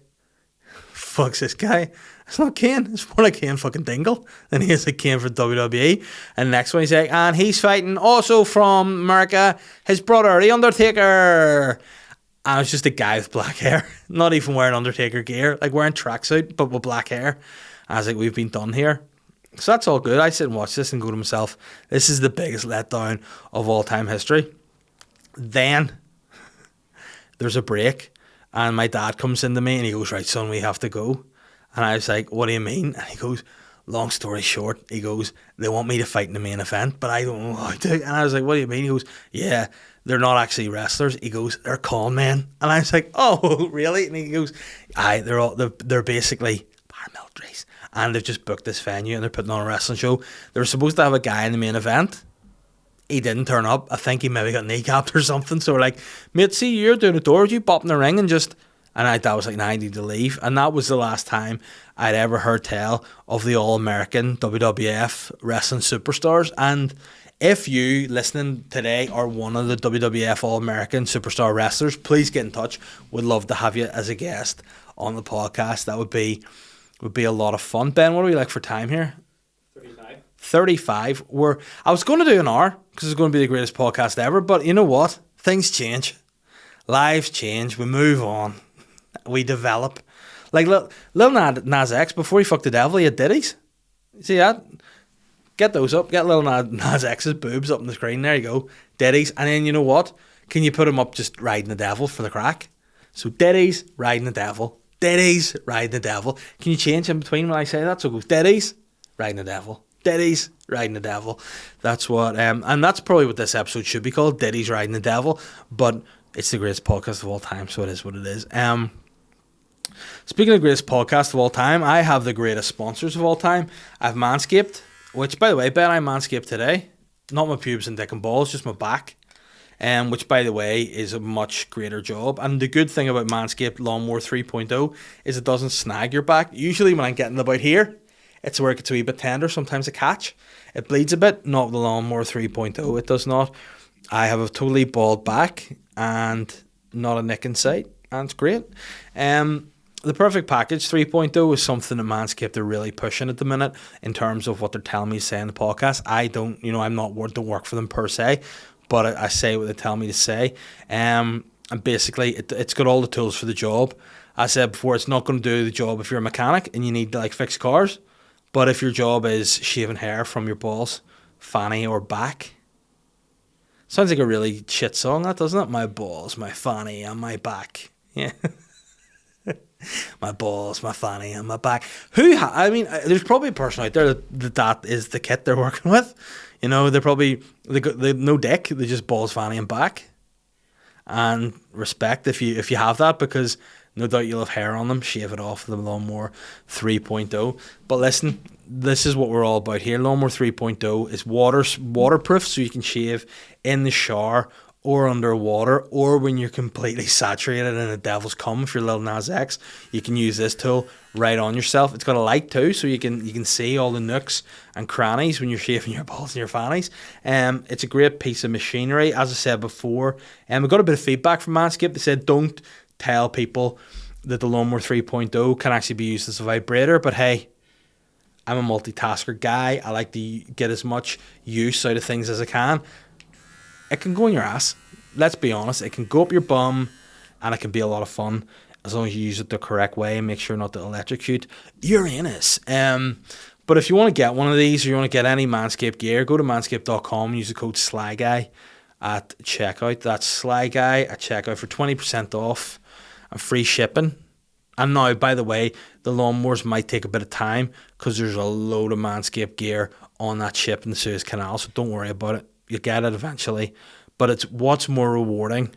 fuck's this guy? It's not Kane. It's more like Kane fucking Dingle than he is like Kane for WWE. And the next one he's like, and he's fighting also from America, his brother, The Undertaker. And it's just a guy with black hair, not even wearing Undertaker gear, like wearing tracksuit, but with black hair. I was like, we've been done here. So that's all good. I sit and watch this and go to myself, this is the biggest letdown of all time history. Then there's a break, and my dad comes into me and he goes, right, son, we have to go. And I was like, what do you mean? And he goes, long story short, he goes, they want me to fight in the main event, but I don't know how to. And I was like, what do you mean? He goes, yeah, they're not actually wrestlers. He goes, they're con men. And I was like, oh, really? And he goes, aye, they're basically paramilitaries. And they've just booked this venue and they're putting on a wrestling show. They were supposed to have a guy in the main event. He didn't turn up. I think he maybe got kneecapped or something. So we're like, mate, see, you're doing a door. You pop in the ring and just... And I was like, nah, I need to leave. And that was the last time I'd ever heard tell of the All-American WWF wrestling superstars. And if you listening today are one of the WWF All-American superstar wrestlers, please get in touch. Would love to have you as a guest on the podcast. That would be a lot of fun. Ben, what are we like for time here? 35. I was going to do an hour because it's going to be the greatest podcast ever. But you know what? Things change. Lives change. We move on. We develop. Like Lil Nas X, before he fucked the devil, he had ditties. See that? Get those up. Get Lil Nas X's boobs up on the screen. There you go. Ditties. And then you know what? Can you put them up just riding the devil for the crack? So ditties, riding the devil. Ditties, riding the devil. Can you change in between when I say that? So it goes ditties, riding the devil. Ditties, riding the devil. That's what, and that's probably what this episode should be called, Ditties, Riding the Devil. But it's the greatest podcast of all time, so it is what it is. Speaking of greatest podcast of all time, I have the greatest sponsors of all time. I have Manscaped, which, by the way, Ben, I Manscaped today. Not my pubes and dick and balls, just my back. Which, by the way, is a much greater job. And the good thing about Manscaped Lawnmower 3.0 is it doesn't snag your back. Usually when I'm getting about here, it's where it gets a wee bit tender, sometimes a catch. It bleeds a bit, not with the Lawnmower 3.0, it does not. I have a totally bald back and not a nick in sight, and it's great. The Perfect Package 3.0 is something that Manscaped are really pushing at the minute in terms of what they're telling me to say in the podcast. don't work for them per se, but I say what they tell me to say. And basically, it's got all the tools for the job. I said before, it's not going to do the job if you're a mechanic and you need to fix cars. But if your job is shaving hair from your balls, fanny or back, sounds like a really shit song, that doesn't it? My balls, my fanny and my back. Yeah. My balls, my fanny and my back. There's probably a person out there that is the kit they're working with. You know, they no dick, they just balls, fanny and back. And respect if you have that, because no doubt you'll have hair on them. Shave it off with the Lawnmower 3.0. But listen, this is what we're all about here. Lawnmower 3.0 is waterproof, so you can shave in the shower or underwater, or when you're completely saturated in a devil's cum. If you're Lil Nas X, you can use this tool right on yourself. It's got a light too, so you can see all the nooks and crannies when you're shaving your balls and your fannies. It's a great piece of machinery, as I said before. We got a bit of feedback from Manscaped. They said don't tell people that the Lawnmower 3.0 can actually be used as a vibrator, but hey, I'm a multitasker guy. I like to get as much use out of things as I can. It can go in your ass. Let's be honest. It can go up your bum, and it can be a lot of fun as long as you use it the correct way and make sure not to electrocute your anus. But if you want to get one of these, or you want to get any Manscaped gear, go to manscaped.com and use the code SLYGUY at checkout. That's SLYGUY at checkout for 20% off and free shipping. And now, by the way, the lawnmowers might take a bit of time because there's a load of Manscaped gear on that ship in the Suez Canal, so don't worry about it. You'll get it eventually. But it's what's more rewarding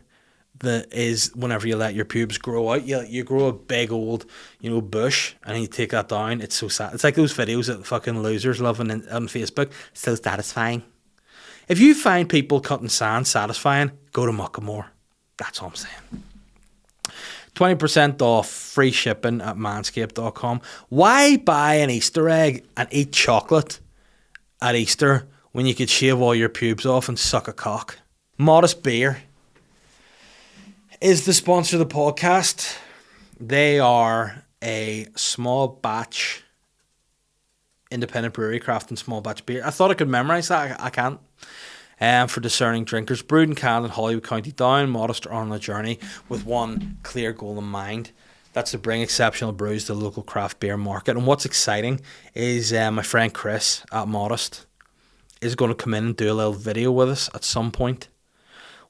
that is whenever you let your pubes grow out. You grow a big old, bush, and you take that down. It's so sad. It's like those videos that fucking losers love on Facebook. So satisfying. If you find people cutting sand satisfying, go to Muckamore. That's all I'm saying. 20% off, free shipping at manscaped.com. Why buy an Easter egg and eat chocolate at Easter when you could shave all your pubes off and suck a cock? Modest Beer is the sponsor of the podcast. They are a small batch independent brewery crafting small batch beer. I thought I could memorize that. I can't. For discerning drinkers, brewed and canned in Hollywood County Down, Modest are on a journey with one clear goal in mind. That's to bring exceptional brews to the local craft beer market. And what's exciting is my friend Chris at Modest is going to come in and do a little video with us at some point.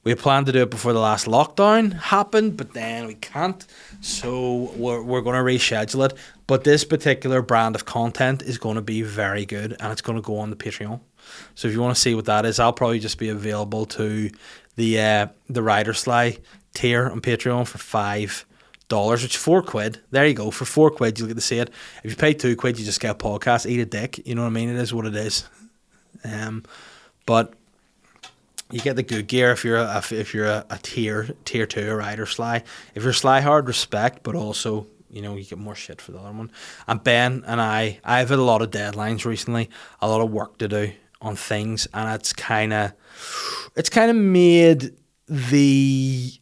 We planned to do it before the last lockdown happened, but then we can't. So we're going to reschedule it. But this particular brand of content is going to be very good, and it's going to go on the Patreon. So if you want to see what that is, I'll probably just be available to the Rider SLY tier on Patreon for $5, which is £4. There you go. For £4, you'll get to see it. If you pay £2, you just get a podcast. Eat a dick. You know what I mean? It is what it is. But you get the good gear if you're a tier 2 Rider SLY. If you're SLY hard, respect, but also, you know, you get more shit for the other one. And Ben and I've had a lot of deadlines recently, a lot of work to do on things, and it's kind of made the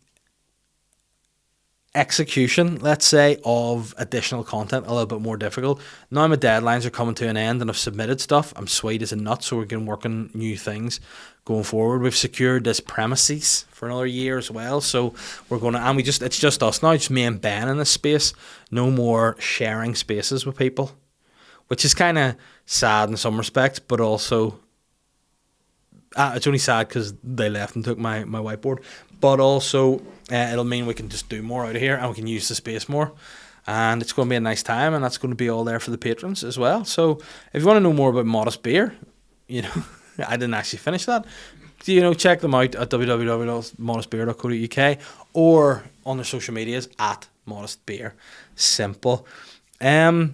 execution, let's say, of additional content a little bit more difficult. Now my deadlines are coming to an end and I've submitted stuff. I'm sweet as a nut, so we're going to work on new things going forward. We've secured this premises for another year as well, so we're going to, and it's just us now, just me and Ben in this space. No more sharing spaces with people, which is kind of sad in some respects, but also it's only sad because they left and took my whiteboard, but also it'll mean we can just do more out of here and we can use the space more, and it's going to be a nice time, and that's going to be all there for the patrons as well. So if you want to know more about Modest Beer, you know, I didn't actually finish that, you know, check them out at www.modestbeer.co.uk or on their social medias at Modest Beer. Simple. I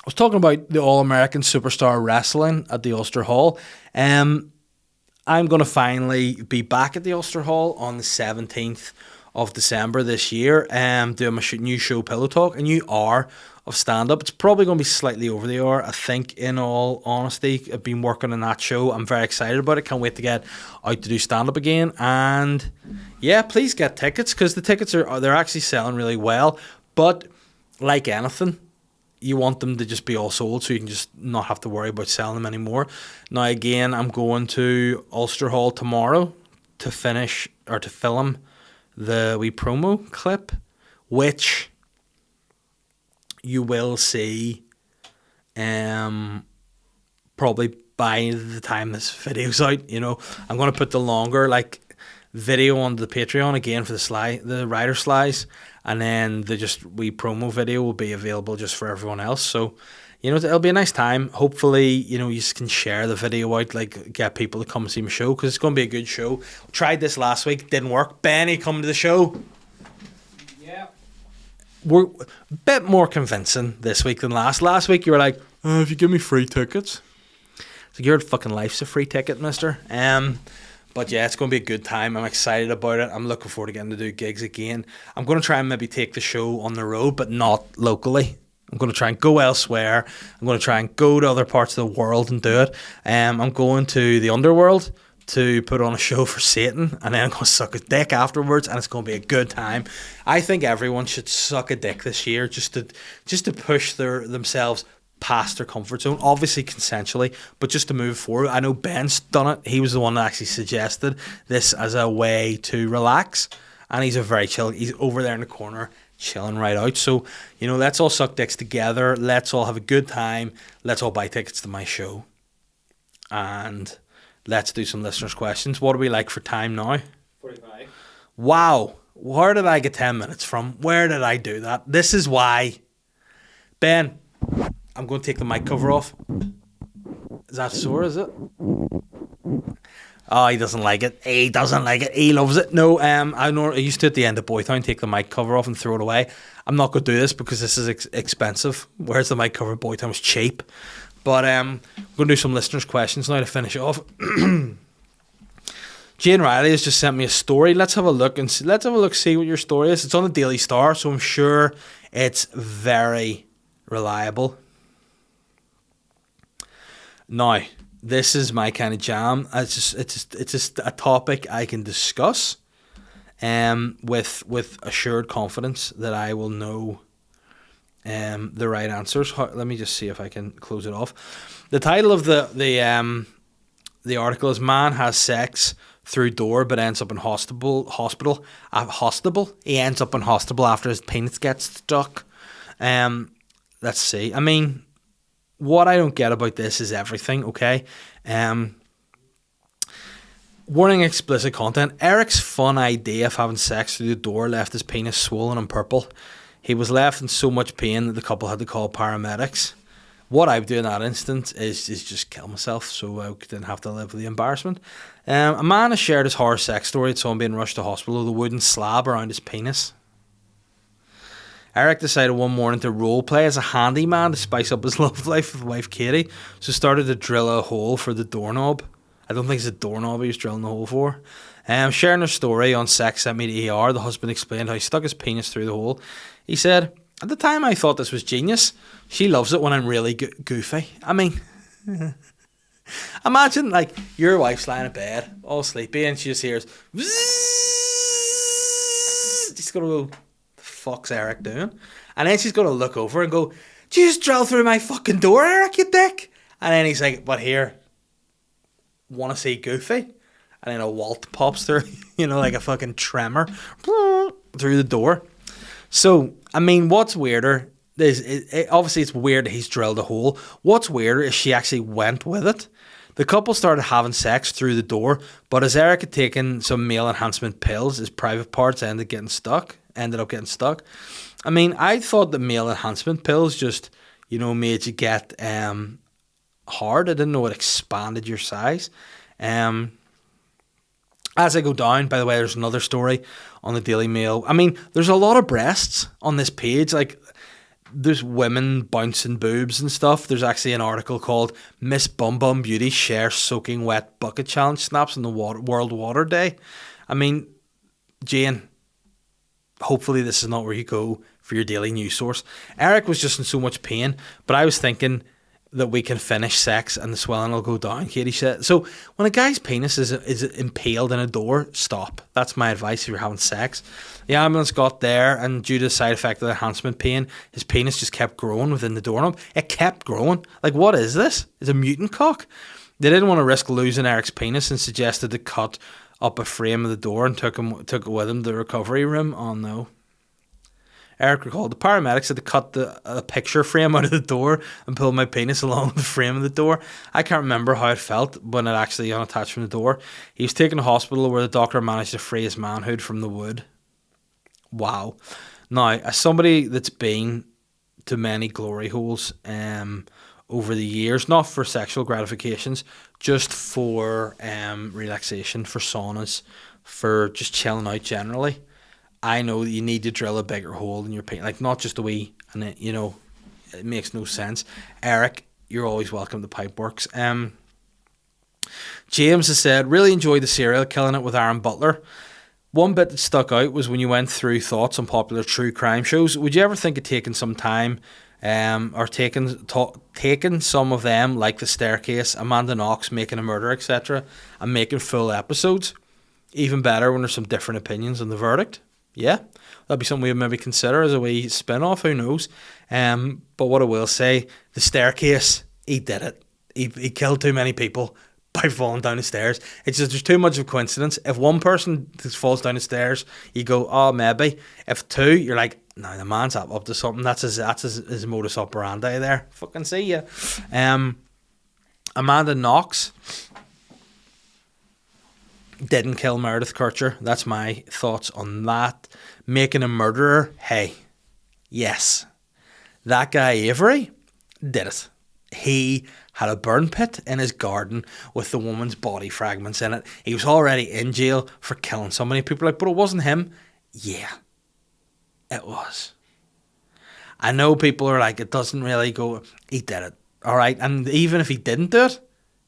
was talking about the All-American Superstar Wrestling at the Ulster Hall. I'm going to finally be back at the Ulster Hall on the 17th of December this year, doing my new show, Pillowtalk, a new hour of stand-up. It's probably going to be slightly over the hour, I think, in all honesty. I've been working on that show. I'm very excited about it. Can't wait to get out to do stand-up again. And yeah, please get tickets, because the tickets they're actually selling really well. But like anything, you want them to just be all sold so you can just not have to worry about selling them anymore. Now, again, I'm going to Ulster Hall tomorrow to film the wee promo clip, which you will see probably by the time this video's out. You know, I'm going to put the longer video on the Patreon again for the Rider SLYs, and then the just wee promo video will be available just for everyone else. So, you know, it'll be a nice time. Hopefully, you know, you can share the video out, get people to come and see my show, because it's going to be a good show. Tried this last week, didn't work. Benny, come to the show. Yeah. We're a bit more convincing this week than last. Last week you were like, if you give me free tickets. So your fucking life's a free ticket, mister. But yeah, it's going to be a good time. I'm excited about it. I'm looking forward to getting to do gigs again. I'm going to try and maybe take the show on the road, but not locally. I'm going to try and go elsewhere. I'm going to try and go to other parts of the world and do it. I'm going to the underworld to put on a show for Satan, and then I'm going to suck a dick afterwards, and it's going to be a good time. I think everyone should suck a dick this year just to push themselves past their comfort zone, obviously consensually, but just to move forward. I know Ben's done it. He was the one that actually suggested this as a way to relax, and he's he's over there in the corner chilling right out. So, you know, let's all suck dicks together. Let's all have a good time. Let's all buy tickets to my show, and let's do some listeners' questions. What are we like for time now? 45. Wow. Where did I get 10 minutes from? Where did I do that? This is why. Ben, I'm going to take the mic cover off. Is that sore, is it? Oh, he doesn't like it. He doesn't like it. He loves it. No, I used to at the end of Boytown take the mic cover off and throw it away. I'm not going to do this because this is expensive, whereas the mic cover in Boytown was cheap. But I'm going to do some listeners' questions now to finish off. Jane Riley has just sent me a story. Let's have a look and see what your story is. It's on the Daily Star, so I'm sure it's very reliable. Now, this is my kind of jam. It's just a topic I can discuss with assured confidence that I will know the right answers. Let me just see if I can close it off. The title of the article is "Man has sex through door but ends up in hospital. He ends up in hospital after his penis gets stuck." Let's see. I mean, what I don't get about this is everything, okay? Warning: explicit content. Eric's fun idea of having sex through the door left his penis swollen and purple. He was left in so much pain that the couple had to call paramedics. What I would do in that instance is just kill myself so I didn't have to live with the embarrassment. A man has shared his horror sex story at someone being rushed to hospital with a wooden slab around his penis. Eric decided one morning to role play as a handyman to spice up his love life with wife Katie, so started to drill a hole for the doorknob. I don't think it's a doorknob he was drilling the hole for. Sharing her story on Sex Sent Me to ER, the husband explained how he stuck his penis through the hole. He said, "At the time I thought this was genius. She loves it when I'm really goofy." I mean, imagine like your wife's lying in bed, all sleepy, and she just hears, she's going to go, "The fuck's Eric doing?" And then she's going to look over and go, "Did you just drill through my fucking door, Eric, you dick?" And then he's like, "But here, want to see Goofy?" And then a Walt pops through, like a fucking tremor through the door. So, I mean, what's weirder is, obviously it's weird that he's drilled a hole. What's weirder is she actually went with it. The couple started having sex through the door, but as Eric had taken some male enhancement pills, his private parts ended up getting stuck. I mean, I thought the male enhancement pills just, made you get hard. I didn't know it expanded your size. As I go down, by the way, there's another story on the Daily Mail. I mean, there's a lot of breasts on this page. Like, there's women bouncing boobs and stuff. There's actually an article called "Miss Bum Bum Beauty Shares Soaking Wet Bucket Challenge Snaps on the World Water Day." I mean, Jane, hopefully this is not where you go for your daily news source. Eric was just in so much pain, but I was thinking that we can finish sex and the swelling will go down, Katie said. So when a guy's penis is impaled in a door, stop. That's my advice if you're having sex. The ambulance got there, and due to the side effect of the enhancement pain, his penis just kept growing within the doorknob. It kept growing. Like, what is this? It's a mutant cock. They didn't want to risk losing Eric's penis and suggested to cut up a frame of the door and took it with him to the recovery room. Oh no. Eric recalled the paramedics had to cut a picture frame out of the door and pull my penis along with the frame of the door. I can't remember how it felt when it actually unattached from the door. He was taken to hospital where the doctor managed to free his manhood from the wood. Wow. Now, as somebody that's been to many glory holes over the years, not for sexual gratifications, just for relaxation, for saunas, for just chilling out generally, I know that you need to drill a bigger hole in your penis, like not just a wee, and it makes no sense. Eric, you're always welcome to Pipeworks. James has said, really enjoyed the serial, killing it with Aaron Butler. One bit that stuck out was when you went through thoughts on popular true crime shows. Would you ever think of taking some time, or taking some of them, like The Staircase, Amanda Knox, Making a Murder, etc., and making full episodes? Even better when there's some different opinions on the verdict. Yeah, that'd be something we'd maybe consider as a wee spin-off, who knows. But what I will say, The Staircase, he did it. He killed too many people by falling down the stairs. It's just, there's too much of a coincidence. If one person just falls down the stairs, you go, oh, maybe. If two, you're like, no, the man's up to something. That's his modus operandi there. Fucking see ya. Amanda Knox didn't kill Meredith Kircher. That's my thoughts on that. Making a Murderer, hey, yes. That guy Avery did it. He had a burn pit in his garden with the woman's body fragments in it. He was already in jail for killing so many people. Like, but it wasn't him. Yeah, it was. I know people are like, it doesn't really go. He did it. All right. And even if he didn't do it,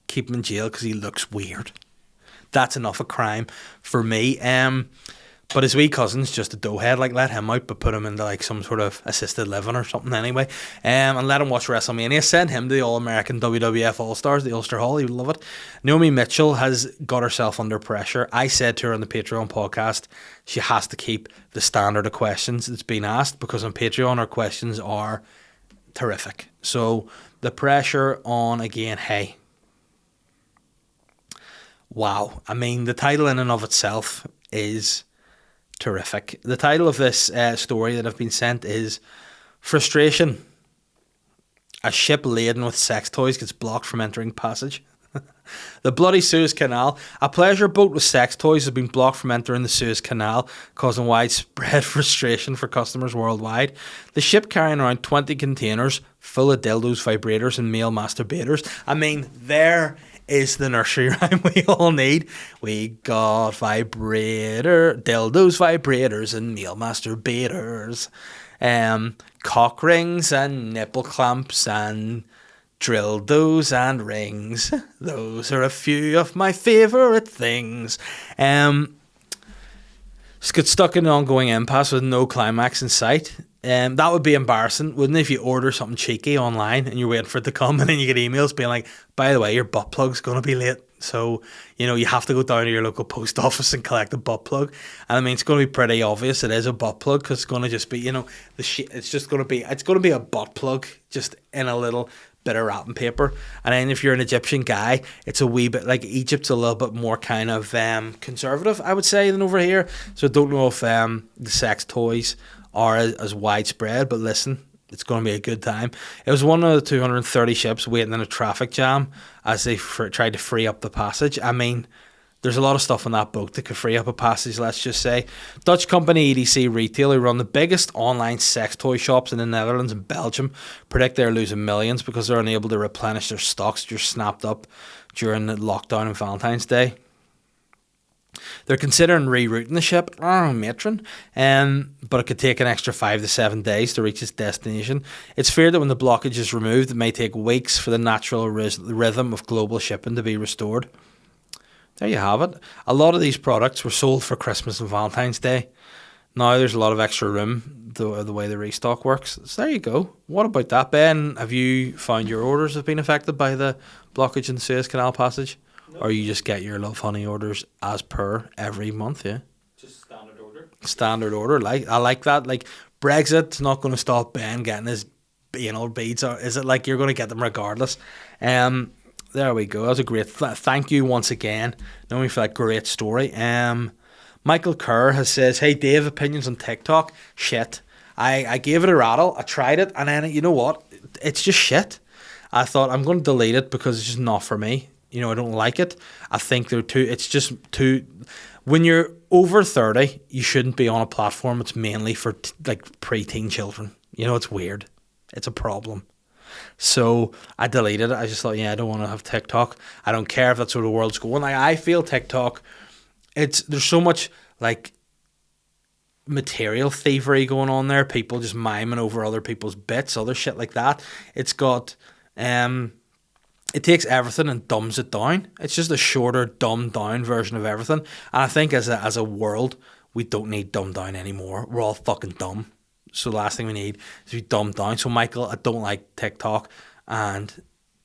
keep him in jail because he looks weird. That's enough a crime for me. But his wee cousin's just a doughhead. Like, let him out, but put him into like some sort of assisted living or something anyway. And let him watch WrestleMania. Send him to the All-American WWF All-Stars, the Ulster Hall. He would love it. Naomi Mitchell has got herself under pressure. I said to her on the Patreon podcast, she has to keep the standard of questions that's been asked, because on Patreon our questions are terrific. So the pressure on again, hey. Wow. I mean, the title in and of itself is terrific. The title of this story that I've been sent is Frustration. A ship laden with sex toys gets blocked from entering passage. The bloody Suez Canal. A pleasure boat with sex toys has been blocked from entering the Suez Canal, causing widespread frustration for customers worldwide. The ship carrying around 20 containers full of dildos, vibrators, and male masturbators. I mean, there is the nursery rhyme we all need. We got dildos, vibrators, and male masturbators. Cock rings and nipple clamps and dildos and rings. Those are a few of my favourite things. Just get stuck in an ongoing impasse with no climax in sight. That would be embarrassing, wouldn't it, if you order something cheeky online and you're waiting for it to come and then you get emails being like, by the way, your butt plug's going to be late. So, you have to go down to your local post office and collect a butt plug. And I mean, it's going to be pretty obvious it is a butt plug because it's going to just be, it's going to be a butt plug just in a little bit of wrapping paper. And then if you're an Egyptian guy, it's a wee bit like Egypt's a little bit more kind of conservative, I would say, than over here. So I don't know if the sex toys are as widespread, but listen, it's going to be a good time. It was one of the 230 ships waiting in a traffic jam as they tried to free up the passage. I mean, there's a lot of stuff on that boat that could free up a passage, let's just say. Dutch company EDC Retail, who run the biggest online sex toy shops in the Netherlands and Belgium, predict they're losing millions because they're unable to replenish their stocks just snapped up during the lockdown and Valentine's Day. They're considering rerouting the ship, matron, but it could take an extra 5 to 7 days to reach its destination. It's feared that when the blockage is removed, it may take weeks for the natural rhythm of global shipping to be restored. There you have it. A lot of these products were sold for Christmas and Valentine's Day. Now there's a lot of extra room, the way the restock works. So there you go. What about that, Ben? Have you found your orders have been affected by the blockage in the Suez Canal passage? No. Or you just get your Love Honey orders as per every month, yeah? Just standard order. Standard order. I like that. Like, Brexit's not going to stop Ben getting his beads. Or is it like you're going to get them regardless? There we go. That was a great... thank you once again, Naomi, for that great story. Michael Kerr says, hey, Dave, opinions on TikTok? Shit. I gave it a rattle. I tried it. And then, you know what? It's just shit. I thought, I'm going to delete it because it's just not for me. I don't like it. I think it's just too... When you're over 30, you shouldn't be on a platform. It's mainly for preteen children. It's weird. It's a problem. So I deleted it. I just thought, I don't want to have TikTok. I don't care if that's where the world's going. I feel TikTok, there's so much material thievery going on there. People just miming over other people's bits, other shit like that. It's got... it takes everything and dumbs it down. It's just a shorter, dumbed down version of everything. And I think as a world, we don't need dumbed down anymore. We're all fucking dumb. So the last thing we need is to be dumbed down. So Michael, I don't like TikTok, and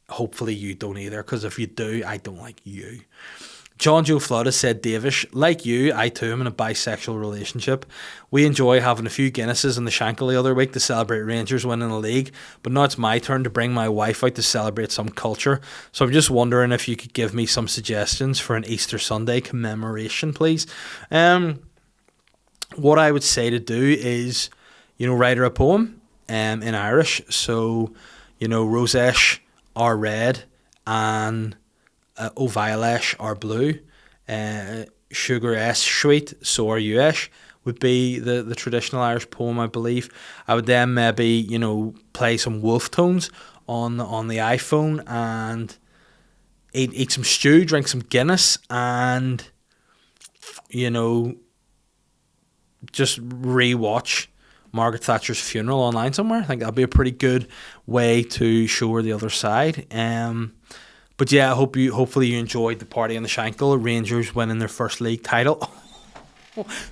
hopefully you don't either, because if you do, I don't like you. John Joe Flood has said, Davish, like you, I too am in a bisexual relationship. We enjoy having a few Guinnesses in the Shankle the other week to celebrate Rangers winning the league, but now it's my turn to bring my wife out to celebrate some culture. So I'm just wondering if you could give me some suggestions for an Easter Sunday commemoration, please. What I would say to do is, write her a poem in Irish. So, Rosesh are red and Ovailesh are blue. Sugar S sweet, so are you ish would be the traditional Irish poem, I believe. I would then maybe, play some wolf tones on the iPhone and eat some stew, drink some Guinness, and, just rewatch Margaret Thatcher's funeral online somewhere. I think that'd be a pretty good way to show her the other side. But yeah, hopefully you enjoyed the party in the Shankle. Rangers winning their first league title.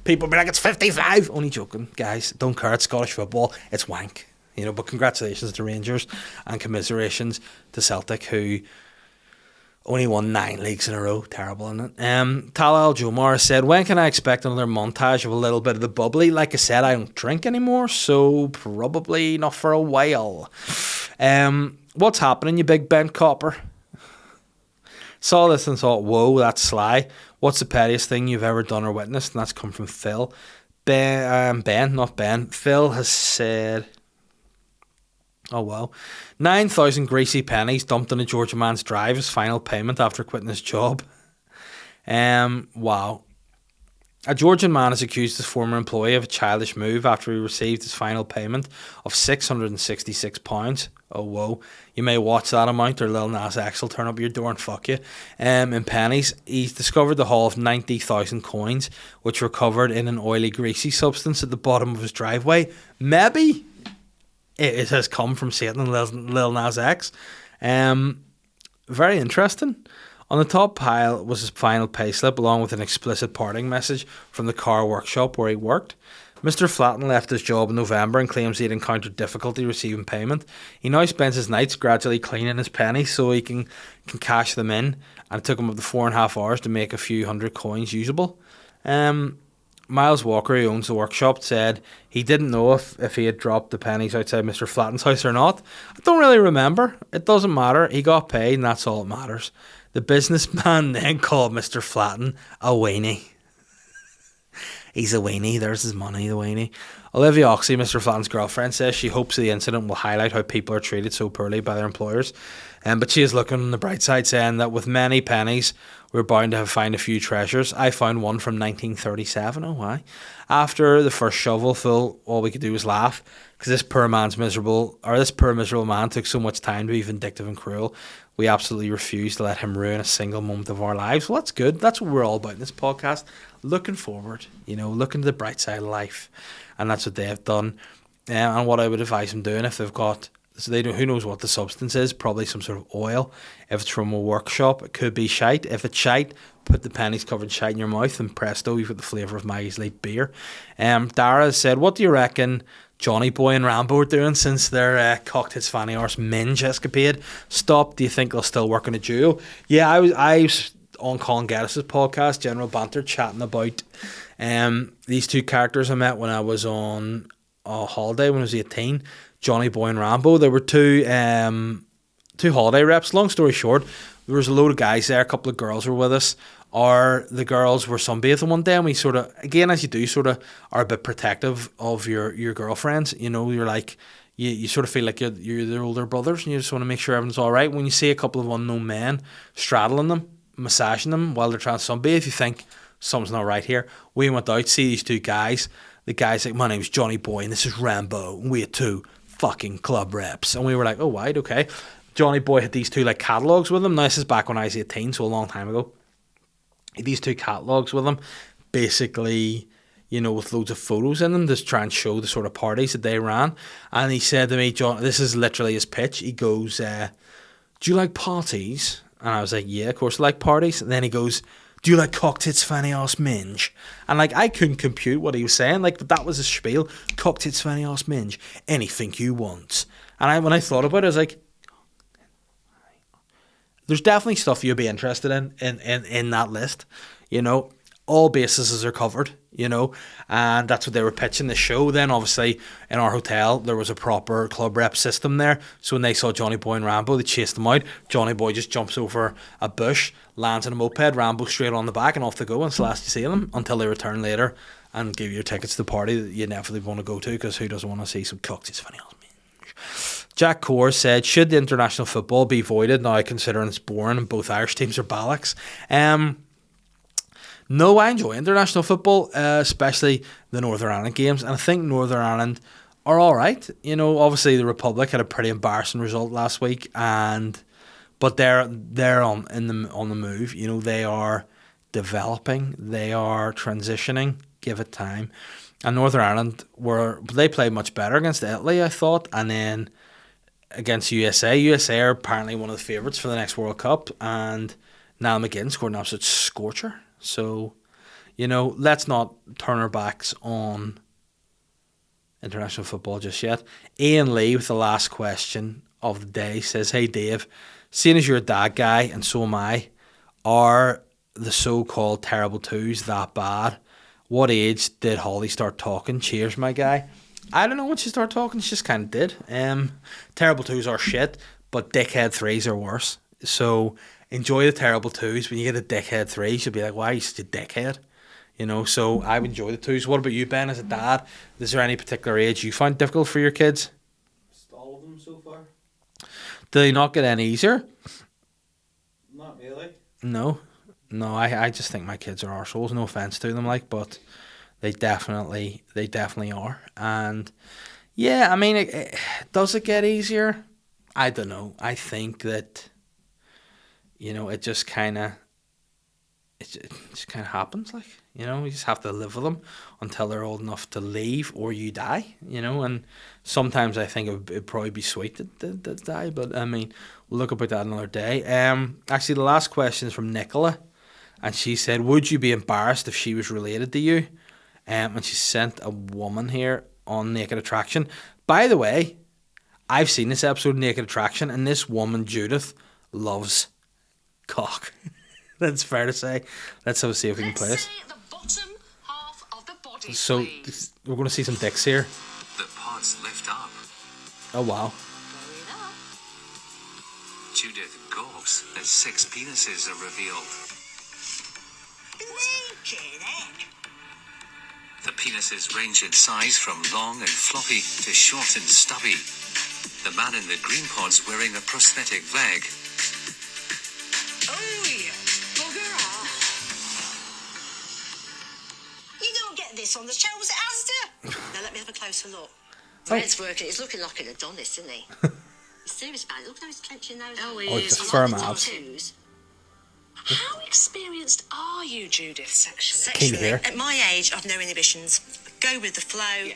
People be like, it's 55. Only joking, guys. Don't care. It's Scottish football. It's wank. But congratulations to Rangers and commiserations to Celtic, who only won 9 leagues in a row. Terrible, isn't it? Tala Al-Jomar said, when can I expect another montage of a little bit of the bubbly? Like I said, I don't drink anymore, so probably not for a while. What's happening, you big bent copper? Saw this and thought, whoa, that's SLY. What's the pettiest thing you've ever done or witnessed? And that's come from Phil. Ben. Phil has said, Oh, wow. 9,000 greasy pennies dumped in a Georgia man's drive as final payment after quitting his job. Wow. A Georgian man has accused his former employee of a childish move after he received his final payment of £666. Oh, whoa. You may watch that amount or Lil Nas X will turn up your door and fuck you. In pennies, he's discovered the haul of 90,000 coins, which were covered in an oily, greasy substance at the bottom of his driveway. Maybe it has come from Satan and Lil Nas X. Very interesting. On the top pile was his final payslip, along with an explicit parting message from the car workshop where he worked. Mr. Flatton left his job in November and claims he had encountered difficulty receiving payment. He now spends his nights gradually cleaning his pennies so he can cash them in, and it took him up to 4.5 hours to make a few hundred coins usable. Miles Walker, who owns the workshop, said he didn't know if he had dropped the pennies outside Mr. Flatton's house or not. I don't really remember. It doesn't matter. He got paid and that's all that matters. The businessman then called Mr. Flatton a weenie. He's a weenie. There's his money, the weenie. Olivia Oxley, Mr. Flatton's girlfriend, says she hopes the incident will highlight how people are treated so poorly by their employers. But she is looking on the bright side, saying that with many pennies, we're bound to have find a few treasures. I found one from 1937. Oh, why? After the first shovelful, all we could do was laugh because this poor miserable man took so much time to be vindictive and cruel. We absolutely refuse to let him ruin a single moment of our lives. Well, that's good. That's what we're all about in this podcast. Looking forward, looking to the bright side of life. And that's what they have done. And what I would advise them doing if they've got, so they don't, who knows what the substance is, probably some sort of oil. If it's from a workshop, it could be shite. If it's shite, put the pennies covered shite in your mouth and presto, you've got the flavour of Maggie's Late Beer. Dara said, what do you reckon Johnny Boy and Rambo are doing since their cocked his fanny arse minge escapade stopped? Do you think they'll still work in a duo? Yeah, I was on Colin Geddes' podcast, General Banter, chatting about these two characters I met when I was on a holiday when I was 18, Johnny Boy and Rambo. There were two holiday reps. Long story short, there was a load of guys there, a couple of girls were with us. The girls were sunbathing one day, and we sort of, again, as you do, sort of are a bit protective of your girlfriends. You're like, you sort of feel like you're their older brothers, and you just want to make sure everything's all right. When you see a couple of unknown men straddling them, massaging them while they're trying to sunbathe, you think something's not right here. We went out, see these two guys. The guy's like, my name's Johnny Boy, and this is Rambo, and we had two fucking club reps. And we were like, oh, right, okay. Johnny Boy had these two like catalogues with him. Now, this is back when I was 18, so a long time ago. These two catalogues with him, basically, with loads of photos in them to try and show the sort of parties that they ran. And he said to me, John, this is literally his pitch. He goes, do you like parties? And I was like, yeah, of course I like parties. And then he goes, do you like cock tits, fanny ass, minge? And like, I couldn't compute what he was saying, like, but that was his spiel. Cock tits, fanny ass, minge. Anything you want. And when I thought about it, I was like, there's definitely stuff you'd be interested in that list. All bases are covered, and that's what they were pitching the show. Then obviously in our hotel there was a proper club rep system there, so when they saw Johnny Boy and Rambo, they chased them out. Johnny Boy just jumps over a bush, lands in a moped, Rambo straight on the back, and off they go, and it's the last you see them until they return later and give you your tickets to the party that you inevitably want to go to, because who doesn't want to see some cocked? It's funny. Jack Core said, should the international football be voided now, considering it's boring and both Irish teams are bollocks? No, I enjoy international football, especially the Northern Ireland games, and I think Northern Ireland are all right. Obviously the Republic had a pretty embarrassing result last week, but they're on the move. They are developing, they are transitioning. Give it time. And Northern Ireland they played much better against Italy, I thought, and then against USA. USA are apparently one of the favourites for the next World Cup, and Niall McGinn scored an absolute scorcher. So, let's not turn our backs on international football just yet. Ian Lee with the last question of the day says, hey Dave, seeing as you're a dad guy and so am I, are the so-called terrible twos that bad? What age did Holly start talking? Cheers, my guy. I don't know when she started talking. She just kind of did. Terrible twos are shit, but dickhead threes are worse. So enjoy the terrible twos. When you get a dickhead three, you'll be like, why are you such a dickhead? So I would enjoy the twos. What about you, Ben, as a dad? Is there any particular age you find difficult for your kids? All of them so Do they not get any easier? Not really. No. I just think my kids are arseholes. No offense to them, like, but they definitely are. And yeah, I mean, does it get easier? I don't know. I think that, you know, it just kind of happens, like, you know, you just have to live with them until they're old enough to leave or you die, you know. And sometimes I think it'd probably be sweet to die, but I mean, we'll look about that another day. Actually, the last question is from Nicola, and she said, would you be embarrassed if she was related to you? And she sent a woman here on Naked Attraction. By the way, I've seen this episode of Naked Attraction, and this woman, Judith, loves cock. That's fair to say. Let's have a see if we can play this. The bottom half of the body, So please. we're going to see some dicks here. The pods lift up. Oh wow. Going up. Judith gawps as 6 penises are revealed. The penises range in size from long and floppy to short and stubby. The man in the green pod's wearing a prosthetic leg. Oh yeah, bugger off. You don't get this on the shelves at Asda. Now let me have a closer look. Red's working. He's looking like an Adonis, isn't he? He's serious about it. Look how he's clenching those. Oh, he it's is. a I like firm the abs. tattoos. How experienced are you, Judith, sexually? Keen to hear. At my age, I've no inhibitions. Go with the flow.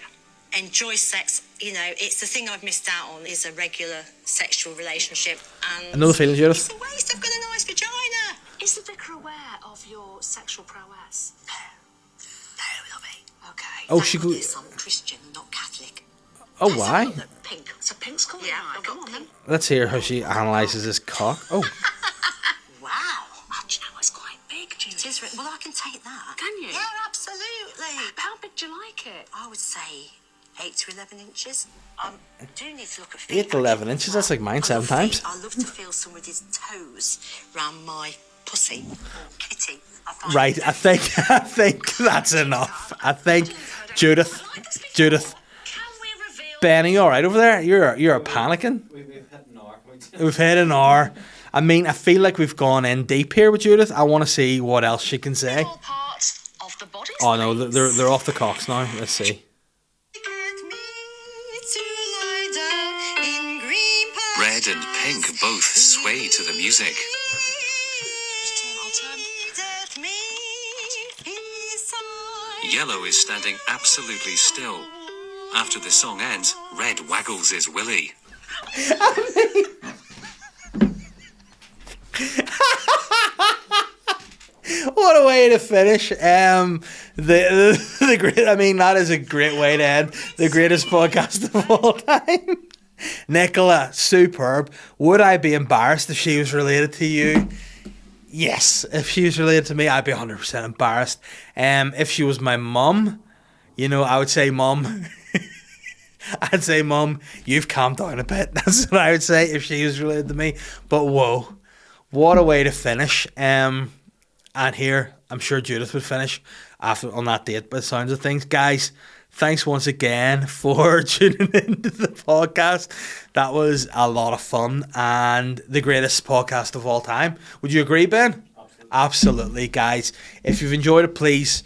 Enjoy sex. You know, it's the thing I've missed out on is a regular sexual relationship. And I know the feeling, Judith. it's a waste. I've got a nice vagina. Is the vicar aware of your sexual prowess? No, lovey. Okay. Oh, Thank she goodness could. I'm Christian, not Catholic. Oh, why? Look, pink. So pink's coming Yeah, out. I've Come got on then. pink. Let's hear how she analyses this cock. Oh, Wow. Oh, do you know, it's quite big. It is. Well, I can take that. Can you? Yeah, absolutely. How big do you like it? I would say 8 to 11 inches. I do need to look at feet. 8 to 11 inches, that's like mine I 7 love times. feet. I love to feel somebody's toes round my pussy or kitty. I find Right, it I think that's enough. I think Judith, Can we reveal? Ben, are you all right over there? You're panicking. We've hit an hour. We've hit an hour. I mean, I feel like we've gone in deep here with Judith. I want to see what else she can say. All parts of the body. Oh no, they're off the cocks now. Let's see. Get me to lie down in green Red and pink both sway to the music. I'll turn. Let me inside. Yellow is standing absolutely still. After the song ends, Red waggles his willy. What a way to finish. The great. I mean, that is a great way to end the greatest podcast of all time. Nicola, superb. Would I be embarrassed if she was related to you? Yes. If she was related to me, I'd be 100% embarrassed. If she was my mum, you know, I would say, Mum. I'd say, Mum, you've calmed down a bit. That's what I would say if she was related to me. But whoa, what a way to finish. And here, I'm sure Judith would finish after on that date by the sounds of things. Guys, thanks once again for tuning into the podcast. That was a lot of fun and the greatest podcast of all time. Would you agree, Ben? Absolutely, guys. If you've enjoyed it, please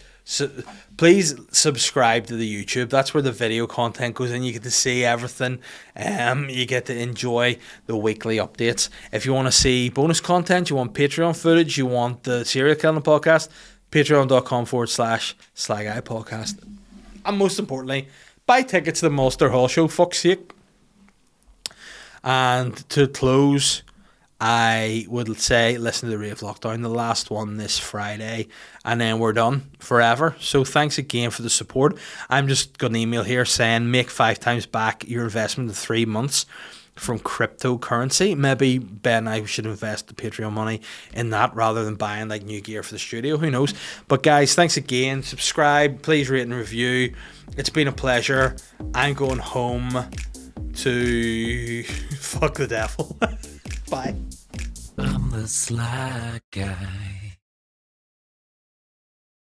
subscribe to the YouTube. That's where the video content goes in. You get to see everything. You get to enjoy the weekly updates. If you want to see bonus content, you want Patreon footage, you want the serial killing podcast, patreon.com/SLY Guy podcast. And most importantly, buy tickets to the Ulster Hall show, fuck's sake. And to close, I would say listen to the Rave Lockdown, the last one this Friday, and then we're done forever. So thanks again for the support. I'm just going to email here saying make 5 times back your investment in 3 months from cryptocurrency. Maybe Ben and I should invest the Patreon money in that rather than buying like new gear for the studio. Who knows? But guys, thanks again. Subscribe, please rate and review. It's been a pleasure. I'm going home to fuck the devil. Bye. I'm the sly guy.